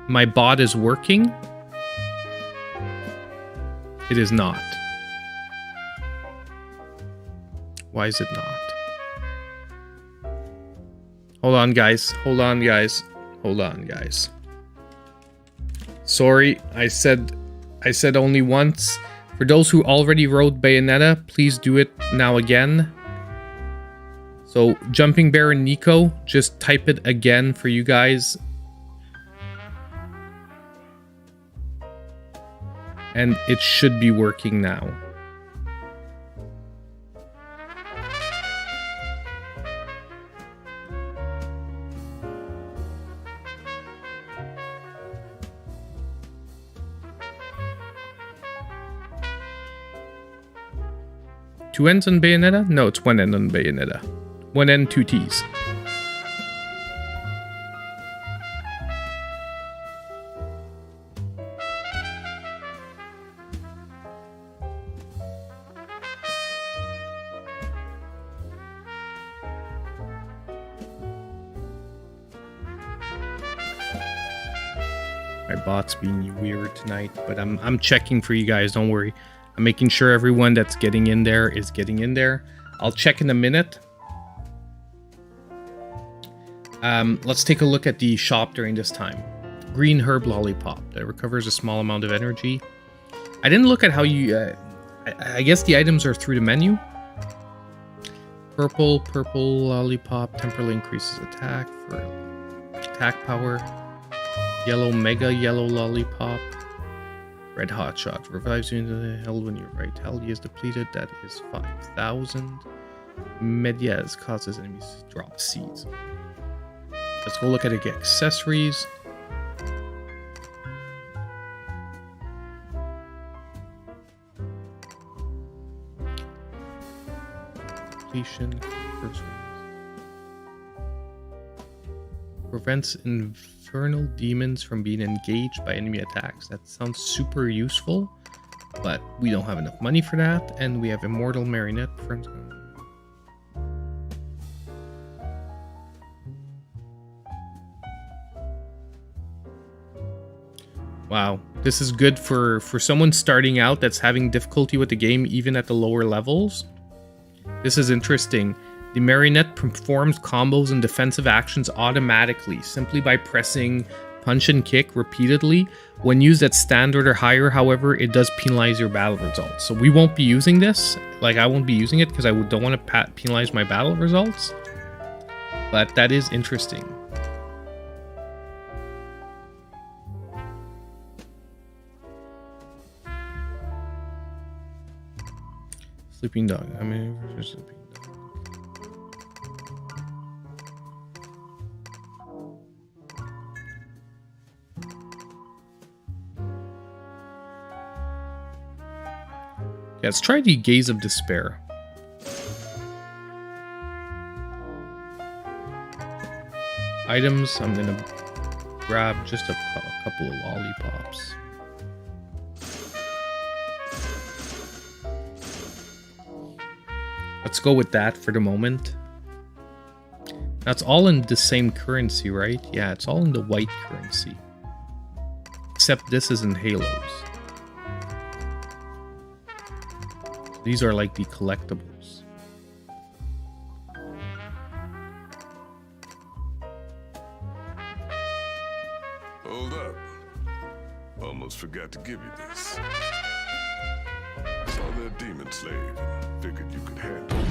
my bot is working. It is not. Why is it not? Hold on, guys. Hold on, guys. Hold on, guys. Sorry, I said only once. For those who already wrote Bayonetta, please do it now again. So, Jumping Bear and Nico, just type it again for you guys. And it should be working now. Two N's on Bayonetta? No, it's one N on Bayonetta. One N, two T's. My bot's being weird tonight, but I'm checking for you guys, don't worry. I'm making sure everyone that's getting in there is getting in there. I'll check in a minute. Let's take a look at the shop during this time. Green herb lollipop that recovers a small amount of energy. I didn't look at how you... I guess the items are through the menu. Purple lollipop temporarily increases attack for attack power. Yellow mega yellow lollipop. Red hot shot revives you into the hell when your vitality is depleted. That is 5,000. Medias causes enemies to drop seeds. Let's go look at the accessories. Completion. Prevents infernal demons from being engaged by enemy attacks. That sounds super useful, but we don't have enough money for that, and we have immortal marionette. Wow, this is good for someone starting out that's having difficulty with the game even at the lower levels. This is interesting. The marionette performs combos and defensive actions automatically simply by pressing punch and kick repeatedly. When used at standard or higher, however, it does penalize your battle results. So we won't be using this. Like, I won't be using it because I don't want to penalize my battle results. But that is interesting. Sleeping dog. I mean, sleeping dog. Yeah, let's try the Gaze of Despair. Items, I'm gonna grab just a couple of lollipops. Let's go with that for the moment. That's all in the same currency, right? Yeah, it's all in the white currency. Except this is in halos. These are like the collectibles. Hold up. Almost forgot to give you this. Saw that demon slave and figured you could handle it.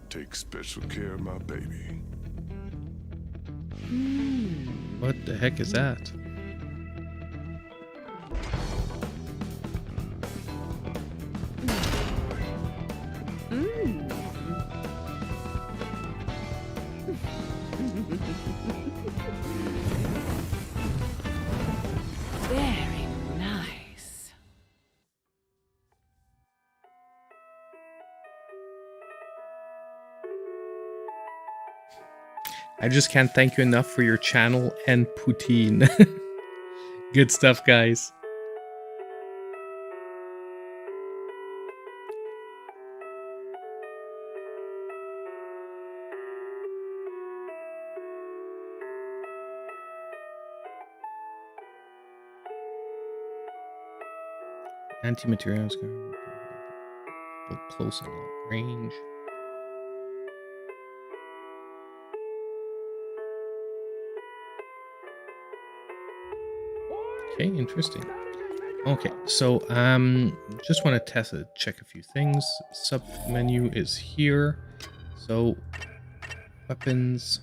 Take special care of my baby. What the heck is that? Very nice. I just can't thank you enough for your channel and poutine. Good stuff, guys. Anti-materials go close and long range. Okay, interesting. Okay, so just want to check a few things. Sub menu is here. So weapons.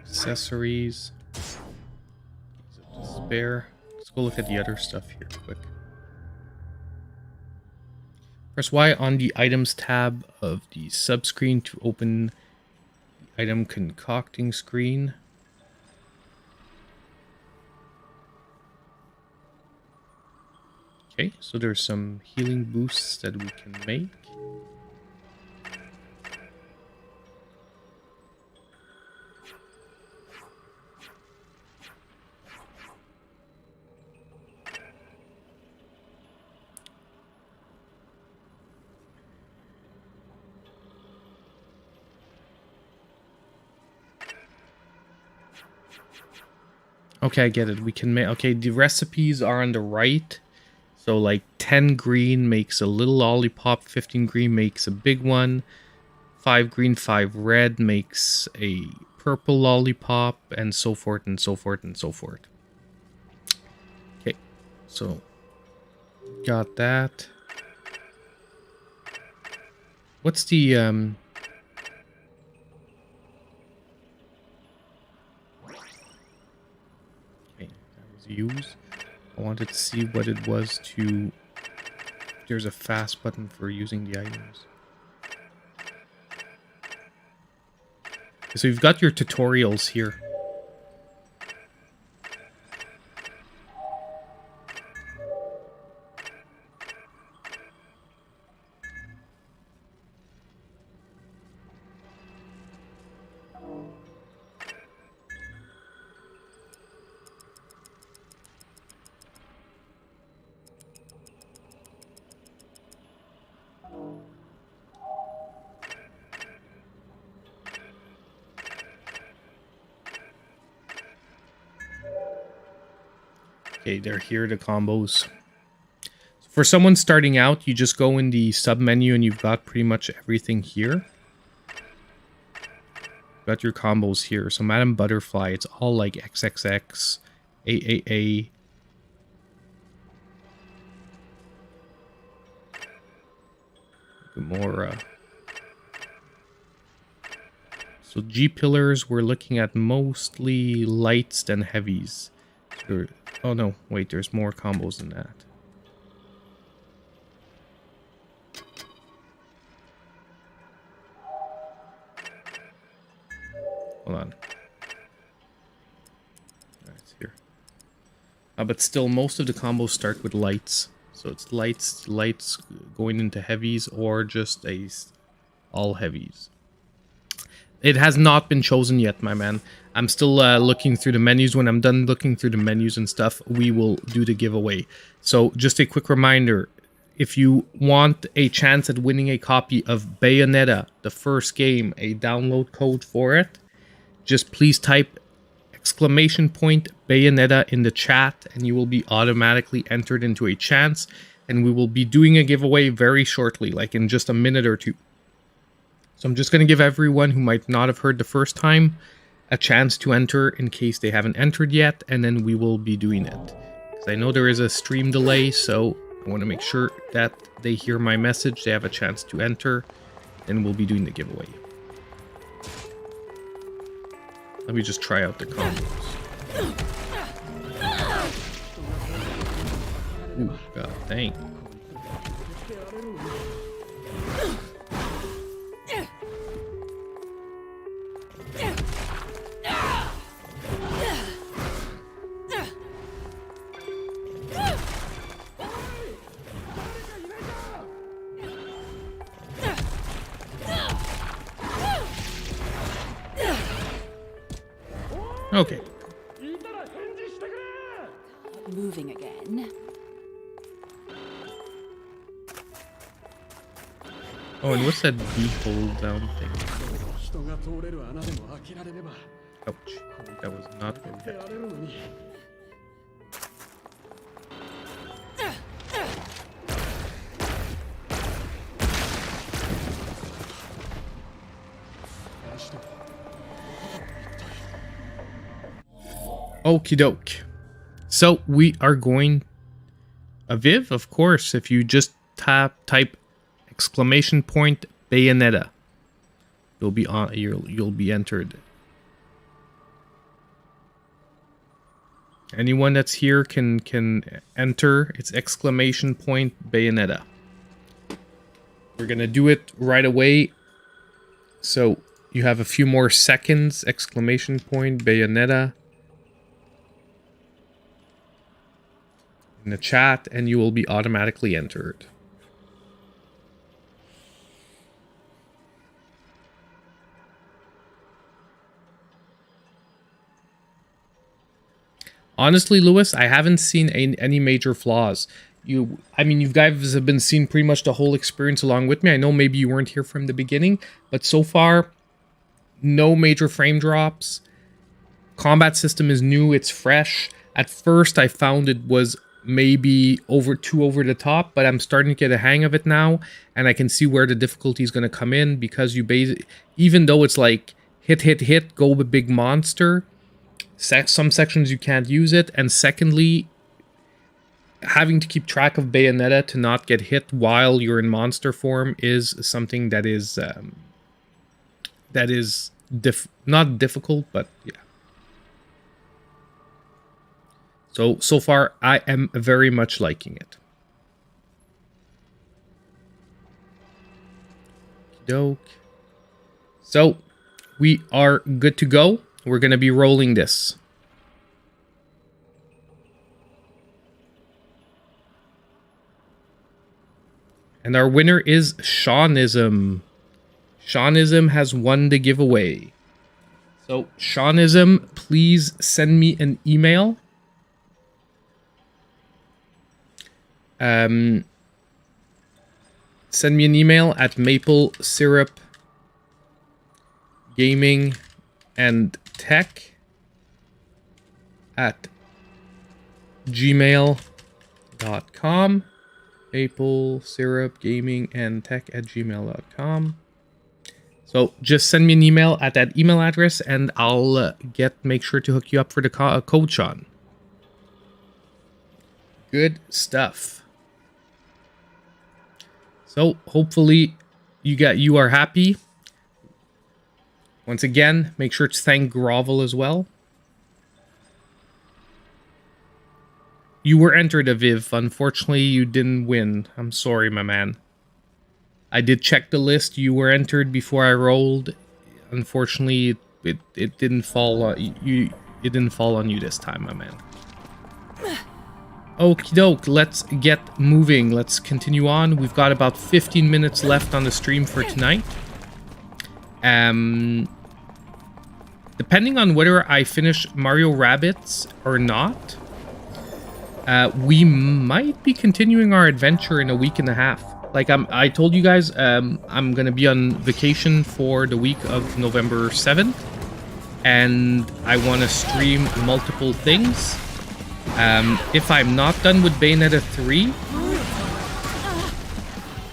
Accessories. Despair. Let's go look at the other stuff here quick. Press Y on the items tab of the subscreen to open the item concocting screen. Okay, so there's some healing boosts that we can make. Okay, I get it. We can make... Okay, the recipes are on the right. So, like, 10 green makes a little lollipop. 15 green makes a big one. 5 green, 5 red makes a purple lollipop, and so forth and so forth and so forth. Okay, so got that. What's the okay, that was use. I wanted to see what it was to. There's a fast button for using the items. So you've got your tutorials here. Okay, they're here, the combos. For someone starting out, you just go in the sub menu and you've got pretty much everything here. Got your combos here. So Madam Butterfly, it's all like XXX, AAA. Gamora. So G pillars, we're looking at mostly lights than heavies. Oh no, wait, there's more combos than that. Hold on. It's here. But still, most of the combos start with lights. So it's lights going into heavies, or just all heavies. It has not been chosen yet, my man. I'm still looking through the menus. When I'm done looking through the menus and stuff, we will do the giveaway. So just a quick reminder, if you want a chance at winning a copy of Bayonetta, the first game, a download code for it, just please type !Bayonetta in the chat and you will be automatically entered into a chance. And we will be doing a giveaway very shortly, like in just a minute or two. So I'm just going to give everyone who might not have heard the first time a chance to enter in case they haven't entered yet, and then we will be doing it. Because I know there is a stream delay, so I want to make sure that they hear my message, they have a chance to enter, then we'll be doing the giveaway. Let me just try out the combos. Ooh, god dang. Okay. Moving again. Oh, and what's that B hold down thing? Ouch. That was not good. Okie doke. So we are going Aviv, of course, if you just type !Bayonetta, you'll be on you'll be entered. Anyone that's here can enter. It's !Bayonetta. We're gonna do it right away. So you have a few more seconds. !Bayonetta. In the chat, and you will be automatically entered. Honestly, Lewis, I haven't seen any major flaws. I mean, you guys have been seeing pretty much the whole experience along with me. I know maybe you weren't here from the beginning, but so far, no major frame drops. Combat system is new, it's fresh. At first, I found it was maybe too over the top, but I'm starting to get a hang of it now, and I can see where the difficulty is going to come in, because you even though it's like hit, go with big monster, some sections you can't use it, and secondly, having to keep track of Bayonetta to not get hit while you're in monster form is something that is not difficult, but yeah. So far, I am very much liking it. Doke. So, we are good to go. We're going to be rolling this. And our winner is Shawnism. Shawnism has won the giveaway. So, Shawnism, please send me an email. Send me an email at maple syrup gaming and tech at gmail.com. Maple syrup gaming and tech at gmail.com. So just send me an email at that email address, and I'll make sure to hook you up for the code, Sean. Good stuff. So hopefully you are happy. Once again, make sure to thank Grovel as well. You were entered, Aviv. Unfortunately, you didn't win. I'm sorry, my man. I did check the list. You were entered before I rolled. Unfortunately, it didn't fall on you. It didn't fall on you this time, my man. Okie doke, let's get moving. Let's continue on. We've got about 15 minutes left on the stream for tonight. Depending on whether I finish Mario Rabbids or not, we might be continuing our adventure in a week and a half. Like I told you guys, I'm gonna be on vacation for the week of November 7th, and I want to stream multiple things. If I'm not done with Bayonetta 3,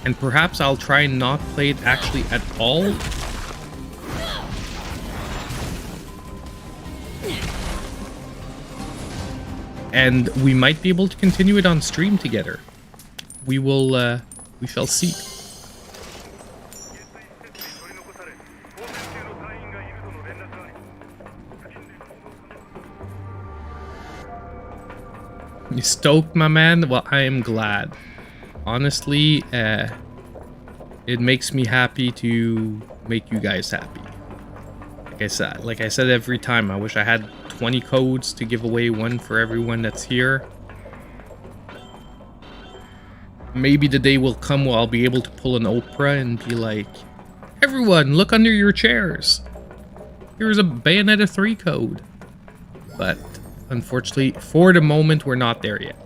and perhaps I'll try and not play it actually at all. And we might be able to continue it on stream together. We shall see. You stoked, my man? Well, I am glad. Honestly, it makes me happy to make you guys happy. Like I said every time, I wish I had 20 codes to give away, one for everyone that's here. Maybe the day will come where I'll be able to pull an Oprah and be like, everyone, look under your chairs. Here's a Bayonetta 3 code. But unfortunately, for the moment, we're not there yet.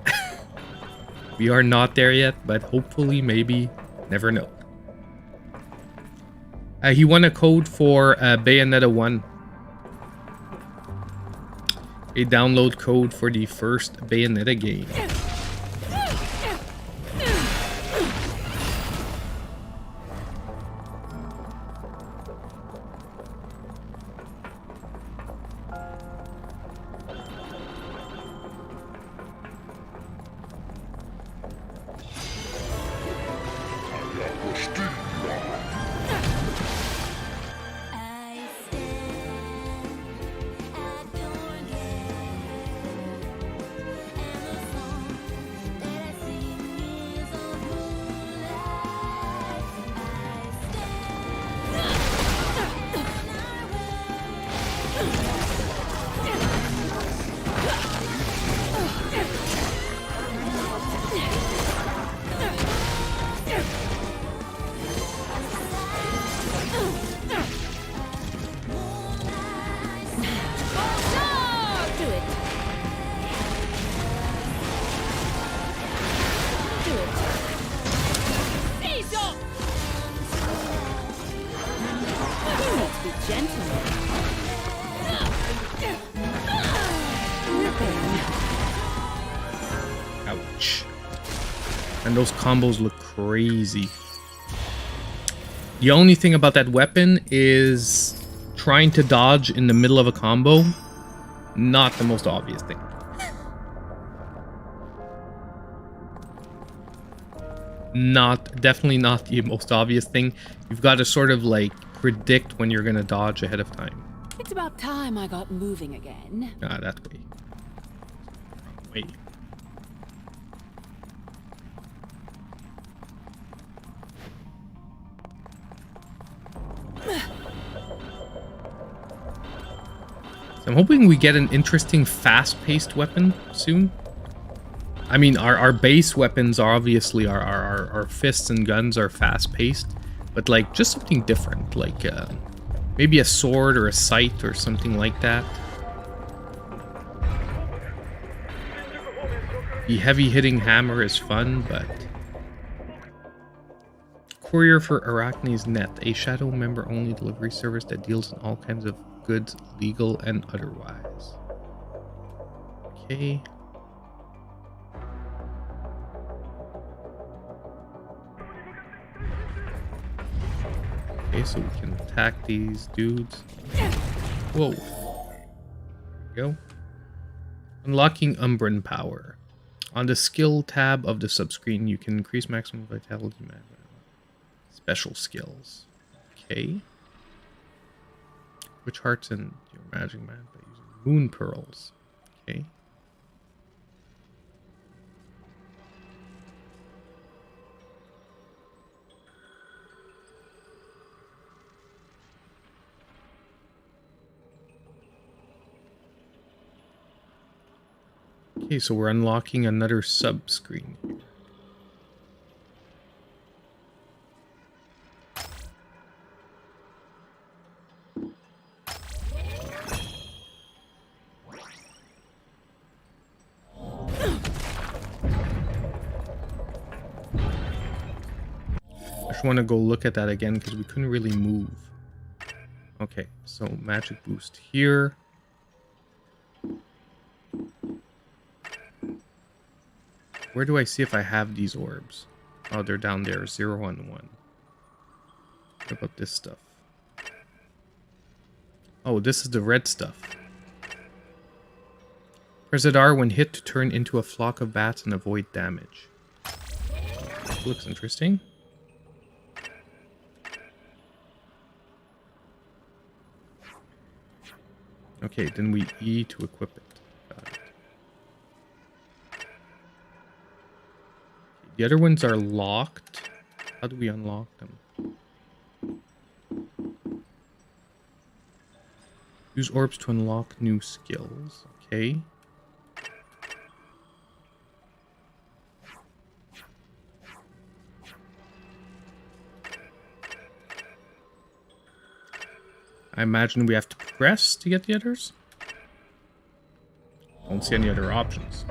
We are not there yet, but hopefully, maybe, never know. He won a code for Bayonetta 1. A download code for the first Bayonetta game. And those combos look crazy. The only thing about that weapon is trying to dodge in the middle of a combo. Not the most obvious thing. Definitely not the most obvious thing. You've got to sort of like predict when you're gonna dodge ahead of time. It's about time I got moving again. Ah, that way. Wrong way. So I'm hoping we get an interesting fast-paced weapon soon. I mean, our base weapons are obviously our fists and guns are fast-paced, but like just something different, like maybe a sword or a scythe or something like that. The heavy-hitting hammer is fun, but courier for Arachne's Net, a shadow member-only delivery service that deals in all kinds of goods, legal and otherwise. Okay. Okay, so we can attack these dudes. Whoa. There we go. Unlocking Umbran power. On the skill tab of the subscreen, you can increase maximum vitality. Special skills. Okay. Which hearts in your magic man by using moon pearls. Okay. Okay, so we're unlocking another sub-screen here. I just want to go look at that again because we couldn't really move. Okay, so magic boost here. Where do I see if I have these orbs? Oh, they're down there. 0 and 1. What about this stuff? Oh, this is the red stuff. Press R when hit to turn into a flock of bats and avoid damage. Looks interesting. Okay, then we E to equip it. Got it. The other ones are locked. How do we unlock them? Use orbs to unlock new skills. Okay. I imagine we have to progress to get the others. Don't see any other options.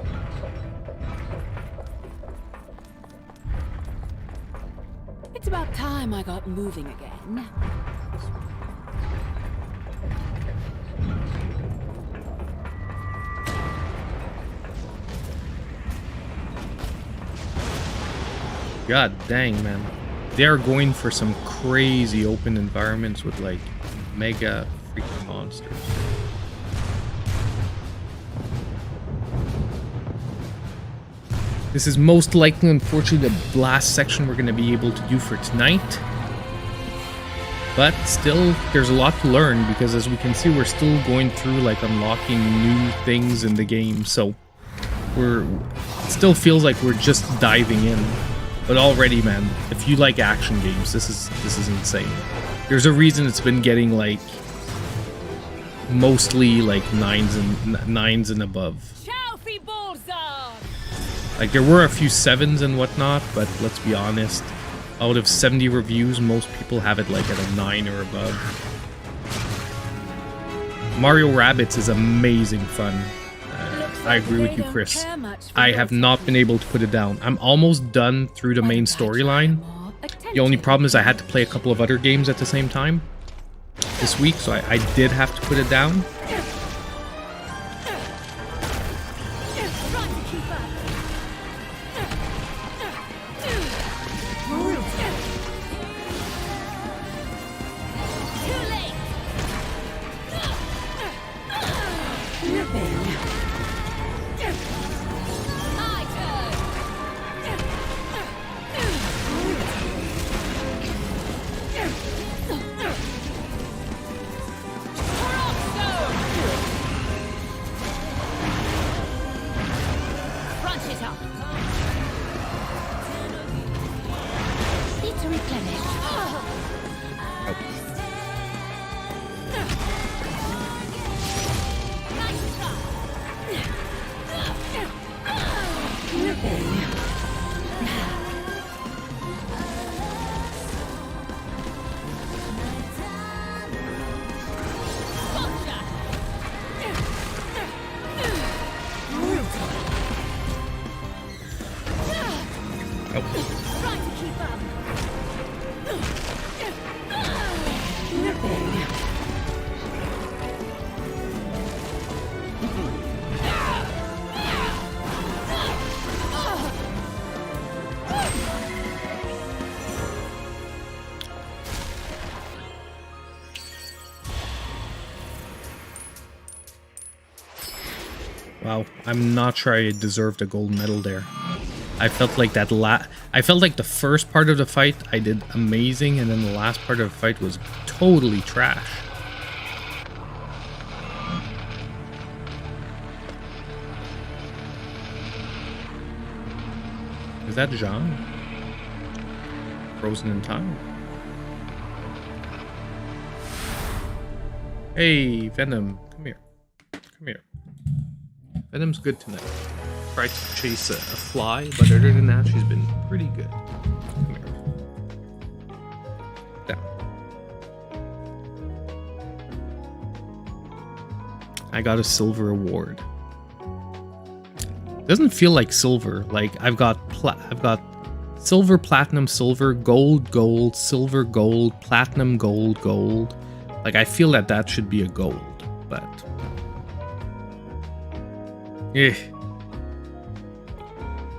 It's about time I got moving again. God dang, man. They're going for some crazy open environments with like mega freaking monsters. This is most likely, unfortunately, the last section we're going to be able to do for tonight. But still, there's a lot to learn because as we can see, we're still going through like unlocking new things in the game. So it still feels like we're just diving in. But already, man, if you like action games, this is insane. There's a reason it's been getting like mostly like nines and above. Like there were a few 7s and whatnot, but let's be honest, out of 70 reviews, most people have it like at a 9 or above. Mario Rabbids is amazing fun. I agree with you, Chris. I have not been able to put it down. I'm almost done through the main storyline. The only problem is I had to play a couple of other games at the same time this week, so I did have to put it down. Try to keep up. Wow, I'm not sure I deserved a gold medal there. I felt like I felt like the first part of the fight I did amazing, and then the last part of the fight was totally trash. Is that Jean? Frozen in time. Hey, Venom, come here. Come here. Venom's good tonight. Tried to chase a fly, but other than that, she's been pretty good. Come here. Down. I got a silver award. Doesn't feel like silver. Like I've got silver, platinum, silver, gold, gold, silver, gold, platinum, gold, gold. Like I feel that should be a gold, but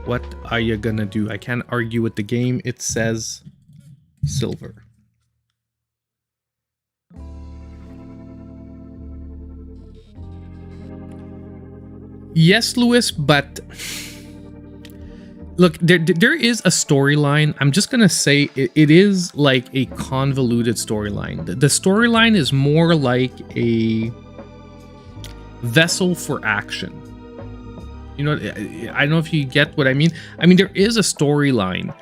what are you gonna do? I can't argue with the game. It says silver. Yes, Lewis, but look, there is a storyline. I'm just gonna say it is like a convoluted storyline. The storyline is more like a vessel for action. You know, I don't know if you get what I mean. I mean, there is a storyline,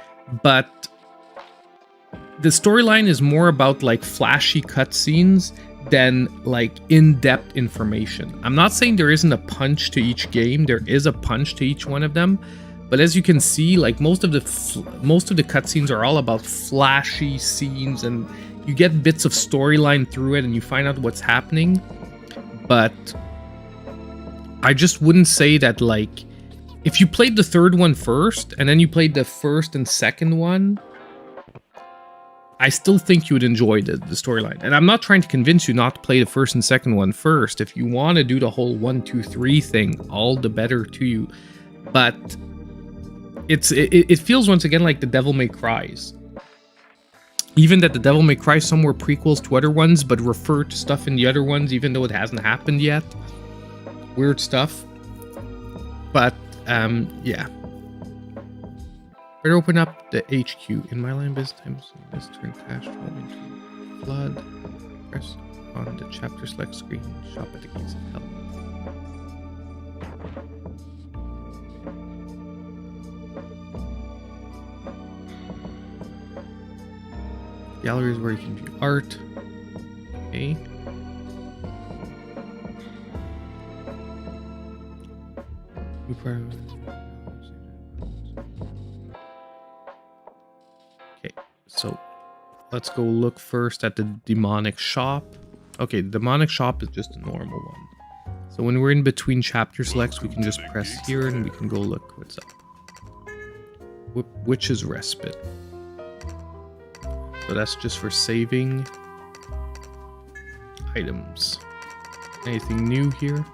but the storyline is more about like flashy cutscenes than like in-depth information. I'm not saying there isn't a punch to each game. There is a punch to each one of them, but as you can see, like most of the cutscenes are all about flashy scenes, and you get bits of storyline through it, and you find out what's happening. But I just wouldn't say that, like, if you played the third one first and then you played the first and second one, I still think you would enjoy the storyline. And I'm not trying to convince you not to play the first and second one first. If you want to do the whole 1, 2, 3 thing, all the better to you. But it feels once again like the Devil May Cry's. Even that the Devil May Cry some were prequels to other ones, but refer to stuff in the other ones, even though it hasn't happened yet. Weird stuff. But yeah, better open up the HQ. In my line of business times, this turn cash into flood. Press on the chapter select screen. Shop at the gates of hell. Galleries where you can view art. Okay. Okay, so let's go look first at the demonic shop. Okay, the demonic shop is just a normal one. So when we're in between chapter selects, we can just press here and we can go look what's up. Witch's Respite. So that's just for saving items. Anything new here?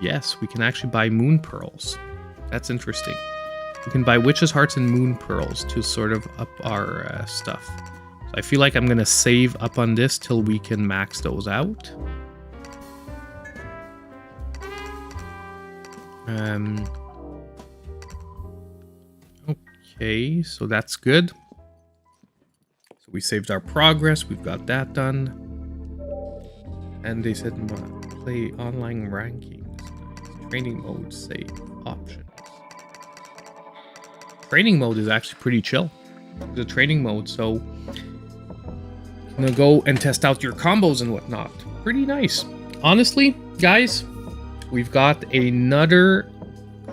Yes, we can actually buy moon pearls. That's interesting. We can buy witches' hearts and moon pearls to sort of up our stuff. So I feel like I'm going to save up on this till we can max those out. Okay, so that's good. So we saved our progress. We've got that done. And they said play online ranking. Training mode, save options. Training mode is actually pretty chill. The training mode, so I'm gonna go and test out your combos and whatnot. Pretty nice. Honestly, guys, we've got another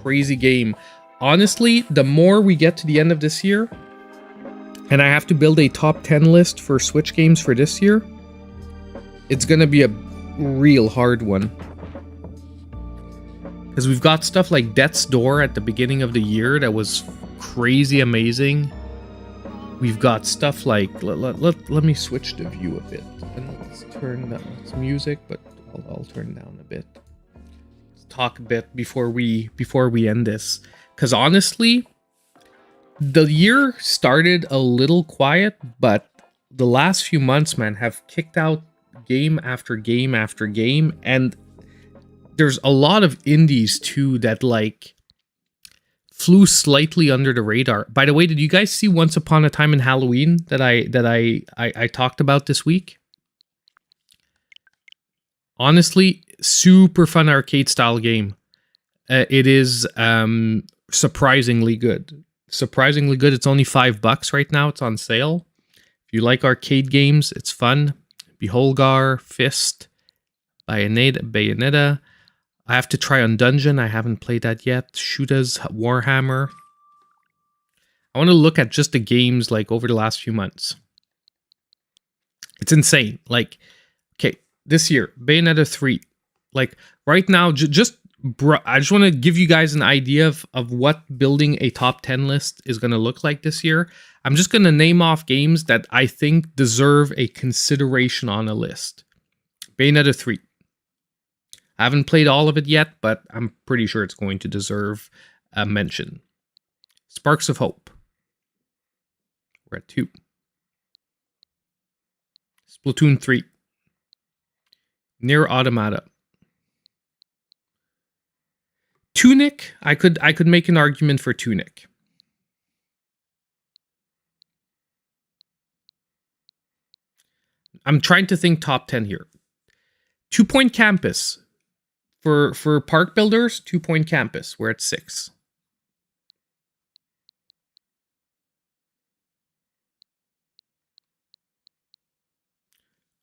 crazy game. Honestly, the more we get to the end of this year, and I have to build a top 10 list for Switch games for this year, it's gonna be a real hard one. Because we've got stuff like Death's Door at the beginning of the year that was crazy amazing. We've got stuff like let me switch the view a bit and let's turn down it's music, but I'll turn down a bit. Let's talk a bit before we end this, because honestly, the year started a little quiet, but the last few months, man, have kicked out game after game after game, and there's a lot of indies too that like flew slightly under the radar. By the way, did you guys see Once Upon a Time in Halloween that I talked about this week? Honestly, super fun arcade style game. It is surprisingly good. Surprisingly good. It's only $5 right now. It's on sale. If you like arcade games, it's fun. Beholgar, Fist, Bayonetta. I have to try on Dungeon. I haven't played that yet. Shoota's Warhammer. I want to look at just the games like over the last few months. It's insane. Like, okay, this year, Bayonetta 3. Like, right now, I just want to give you guys an idea of what building a top 10 list is going to look like this year. I'm just going to name off games that I think deserve a consideration on a list. Bayonetta 3. I haven't played all of it yet, but I'm pretty sure it's going to deserve a mention. Sparks of Hope. We're at 2. Splatoon 3. Nier Automata. Tunic. I could make an argument for Tunic. I'm trying to think top 10 here. 2 Point Campus. For park builders, 2 Point Campus. We're at 6.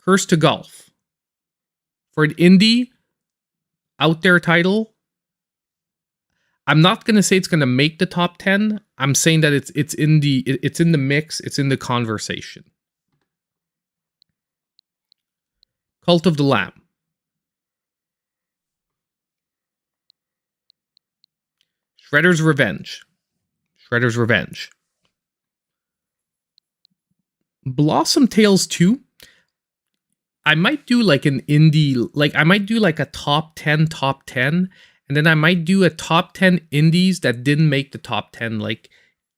Curse to Golf. For an indie out there title, I'm not gonna say it's gonna make the top 10. I'm saying that it's in the mix, it's in the conversation. Cult of the Lamb. Shredder's Revenge. Shredder's Revenge. Blossom Tales 2. I might do like an indie, like I might do like a top 10, and then I might do a top 10 indies that didn't make the top 10, like,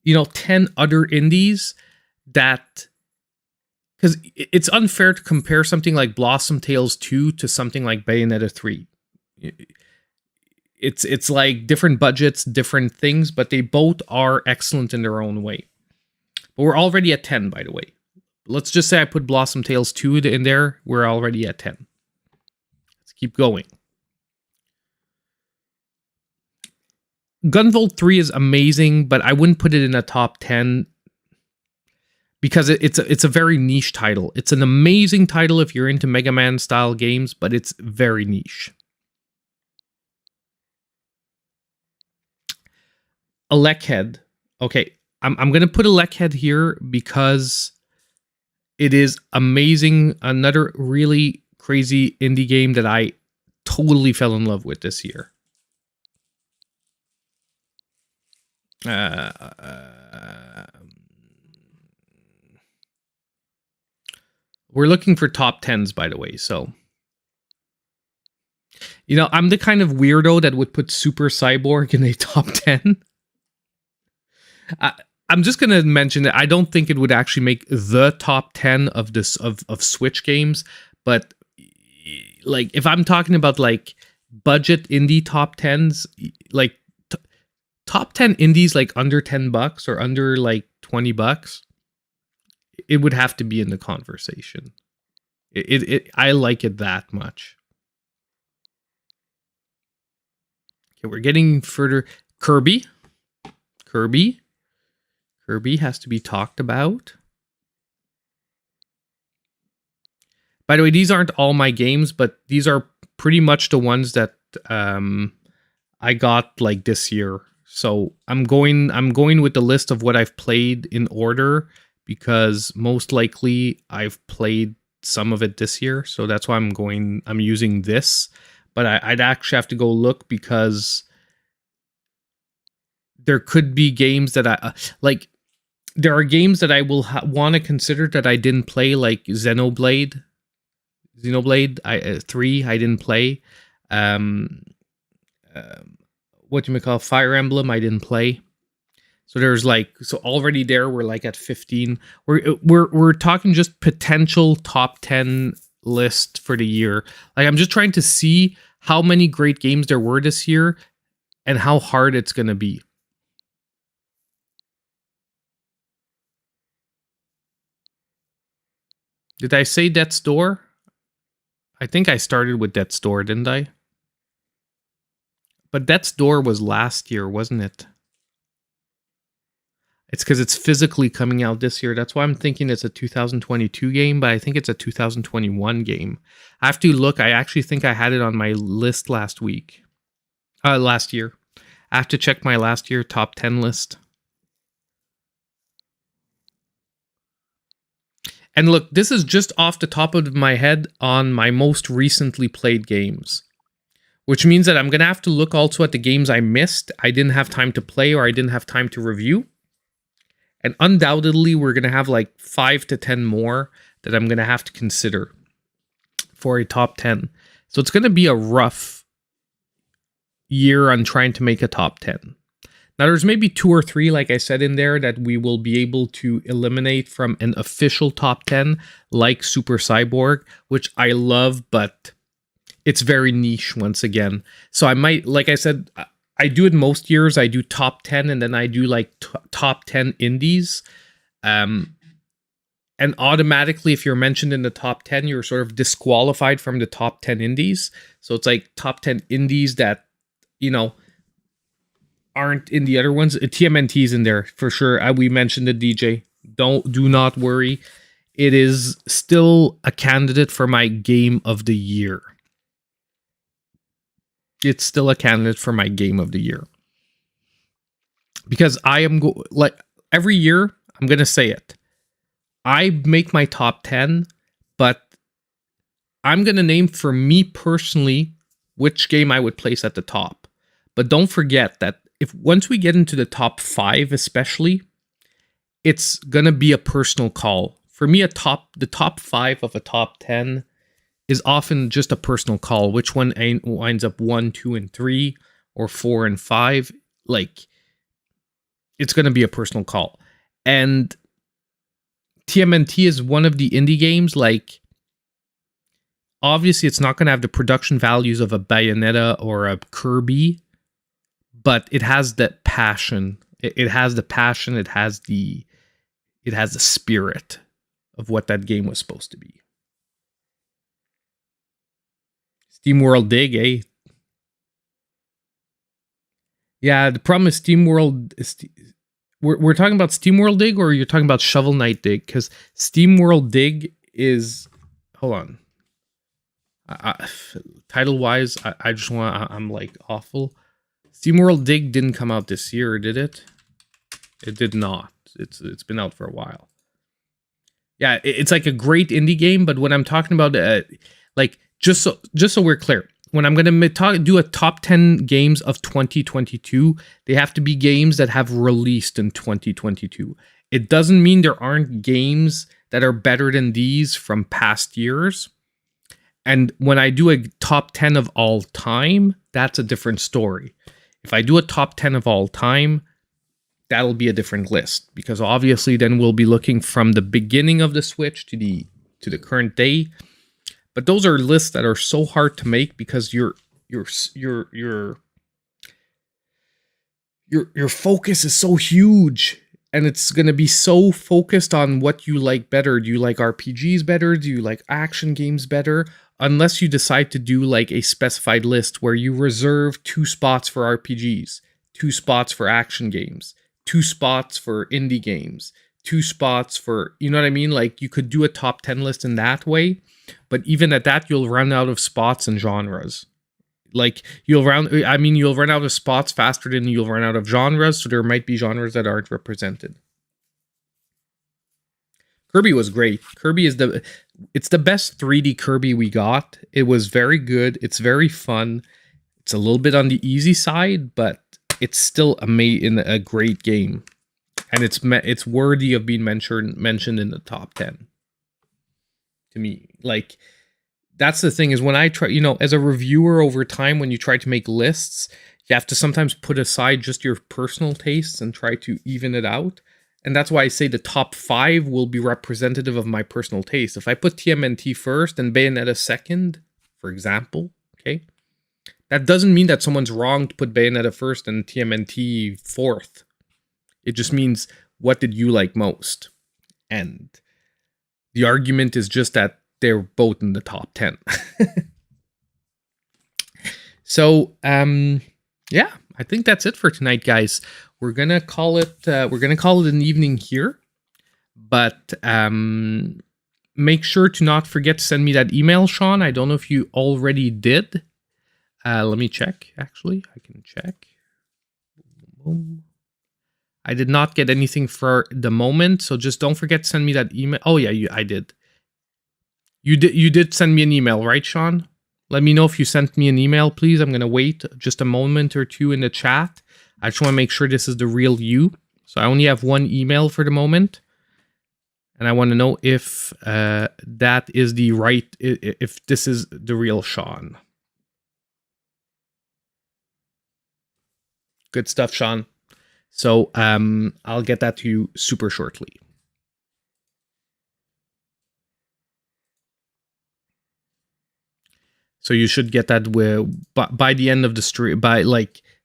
you know, 10 other indies that, because it's unfair to compare something like Blossom Tales 2 to something like Bayonetta 3. It's like different budgets, different things, but they both are excellent in their own way. But we're already at 10, by the way. Let's just say I put Blossom Tales 2 in there. We're already at 10. Let's keep going. Gunvolt 3 is amazing, but I wouldn't put it in a top 10 because it's a very niche title. It's an amazing title if you're into Mega Man style games, but it's very niche. Electhead. Okay, I'm going to put Electhead here because it is amazing. Another really crazy indie game that I totally fell in love with this year. We're looking for top 10s, by the way, so... You know, I'm the kind of weirdo that would put Super Cyborg in a top 10. I'm just going to mention that I don't think it would actually make the top 10 of this of Switch games, but like if I'm talking about like budget indie top 10s, like top 10 indies like under $10 or under like $20, it would have to be in the conversation. I like it that much. Okay, we're getting further. Kirby has to be talked about. By the way, these aren't all my games, but these are pretty much the ones that I got like this year. So I'm going with the list of what I've played in order because most likely I've played some of it this year. So that's why I'm using this. But I'd actually have to go look because there could be games that I like. There are games that I will want to consider that I didn't play, like Xenoblade 3 I didn't play. What you may call Fire Emblem I didn't play. So there's like, so already there we're like at 15. We're talking just potential top 10 list for the year. Like I'm just trying to see how many great games there were this year and how hard it's going to be. Did I say Death's Door? I think I started with Death's Door, didn't I? But Death's Door was last year, wasn't it? It's because it's physically coming out this year. That's why I'm thinking it's a 2022 game, but I think it's a 2021 game. I have to look. I actually think I had it on my list last week. Last year. I have to check my last year top 10 list. And look, this is just off the top of my head on my most recently played games. Which means that I'm going to have to look also at the games I missed, I didn't have time to play, or I didn't have time to review. And undoubtedly, we're going to have like 5 to 10 more that I'm going to have to consider for a top 10. So it's going to be a rough year on trying to make a top 10. Now, there's maybe 2 or 3, like I said in there, that we will be able to eliminate from an official top 10, like Super Cyborg, which I love, but it's very niche once again. So I might, like I said, I do it most years. I do top 10 and then I do like top 10 indies. And automatically, if you're mentioned in the top 10, you're sort of disqualified from the top 10 indies. So it's like top 10 indies that, you know, aren't in the other ones. TMNT's in there for sure. We mentioned the DJ. Do not worry. It is still a candidate for my game of the year. It's still a candidate for my game of the year. Because I am like every year, I'm going to say it. I make my top 10, but I'm going to name for me personally which game I would place at the top. But don't forget that if once we get into the top 5 especially, it's going to be a personal call. For me, the top 5 of a top 10 is often just a personal call. Which one winds up 1, 2, and 3, or 4 and 5? Like, it's going to be a personal call. And TMNT is one of the indie games. Like, obviously, it's not going to have the production values of a Bayonetta or a Kirby, but it has that passion. It has the passion. It has the spirit of what that game was supposed to be. SteamWorld Dig, eh? Yeah, the problem is SteamWorld is... We're talking about SteamWorld Dig, or you're talking about Shovel Knight Dig? Because SteamWorld Dig is... Hold on. Title-wise, I just want... I'm like awful. SteamWorld Dig didn't come out this year, did it? It did not. It's been out for a while. Yeah, it's like a great indie game, but when I'm talking about... like... Just so we're clear, when I'm going to do a top 10 games of 2022, they have to be games that have released in 2022. It doesn't mean there aren't games that are better than these from past years. And when I do a top 10 of all time, that's a different story. If I do a top 10 of all time, that'll be a different list, because obviously then we'll be looking from the beginning of the Switch to the current day. But those are lists that are so hard to make because your focus is so huge, and it's going to be so focused on what you like better. Do you like RPGs better? Do you like action games better? Unless you decide to do like a specified list where you reserve 2 spots for RPGs, 2 spots for action games, 2 spots for indie games, 2 spots for, you know what I mean? Like you could do a top 10 list in that way. But even at that, you'll run out of spots and genres. Like you'll run out of spots faster than you'll run out of genres. So there might be genres that aren't represented. Kirby was great. Kirby is it's the best 3D Kirby we got. It was very good. It's very fun. It's a little bit on the easy side, but it's still a great game, and it's worthy of being mentioned in the top 10. To me, like, that's the thing, is when I try, you know, as a reviewer over time, when you try to make lists, you have to sometimes put aside just your personal tastes and try to even it out. And that's why I say the top 5 will be representative of my personal taste. If I put TMNT first and Bayonetta second, for example, okay, that doesn't mean that someone's wrong to put Bayonetta first and TMNT fourth. It just means, what did you like most? And the argument is just that they're both in the top 10. So, yeah, I think that's it for tonight, guys. We're gonna call it an evening here, but make sure to not forget to send me that email, Sean. I don't know if you already did. Let me check. Actually, I can check. I did not get anything for the moment, so just don't forget to send me that email. Oh yeah, I did. You did send me an email, right, Sean? Let me know if you sent me an email, please. I'm gonna wait just a moment or two in the chat. I just want to make sure this is the real you. So I only have one email for the moment, and I want to know if that is the right, if this is the real Sean. Good stuff, Sean. So I'll get that to you super shortly. So you should get that by the end of the stream.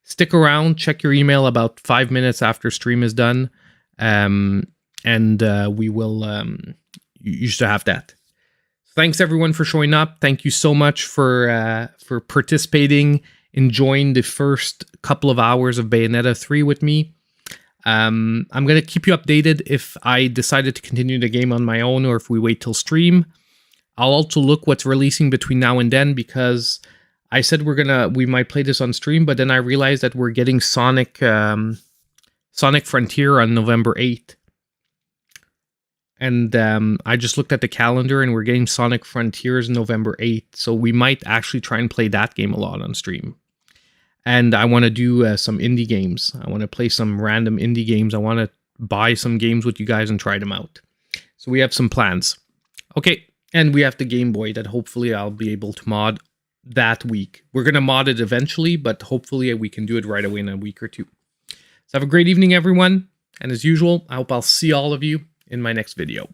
Stick around, check your email about 5 minutes after stream is done, and we will. You should have that. Thanks everyone for showing up. Thank you so much for participating, enjoying the first couple of hours of Bayonetta 3 with me. I'm gonna keep you updated if I decided to continue the game on my own or if we wait till stream. I'll also look what's releasing between now and then, because I said we might play this on stream, but then I realized that we're getting Sonic Frontier on November 8th. And I just looked at the calendar and we're getting Sonic Frontiers November 8th. So we might actually try and play that game a lot on stream. And I want to do some indie games. I want to play some random indie games. I want to buy some games with you guys and try them out. So we have some plans. Okay. And we have the Game Boy that hopefully I'll be able to mod that week. We're going to mod it eventually, but hopefully we can do it right away in a week or two. So have a great evening, everyone. And as usual, I hope I'll see all of you in my next video.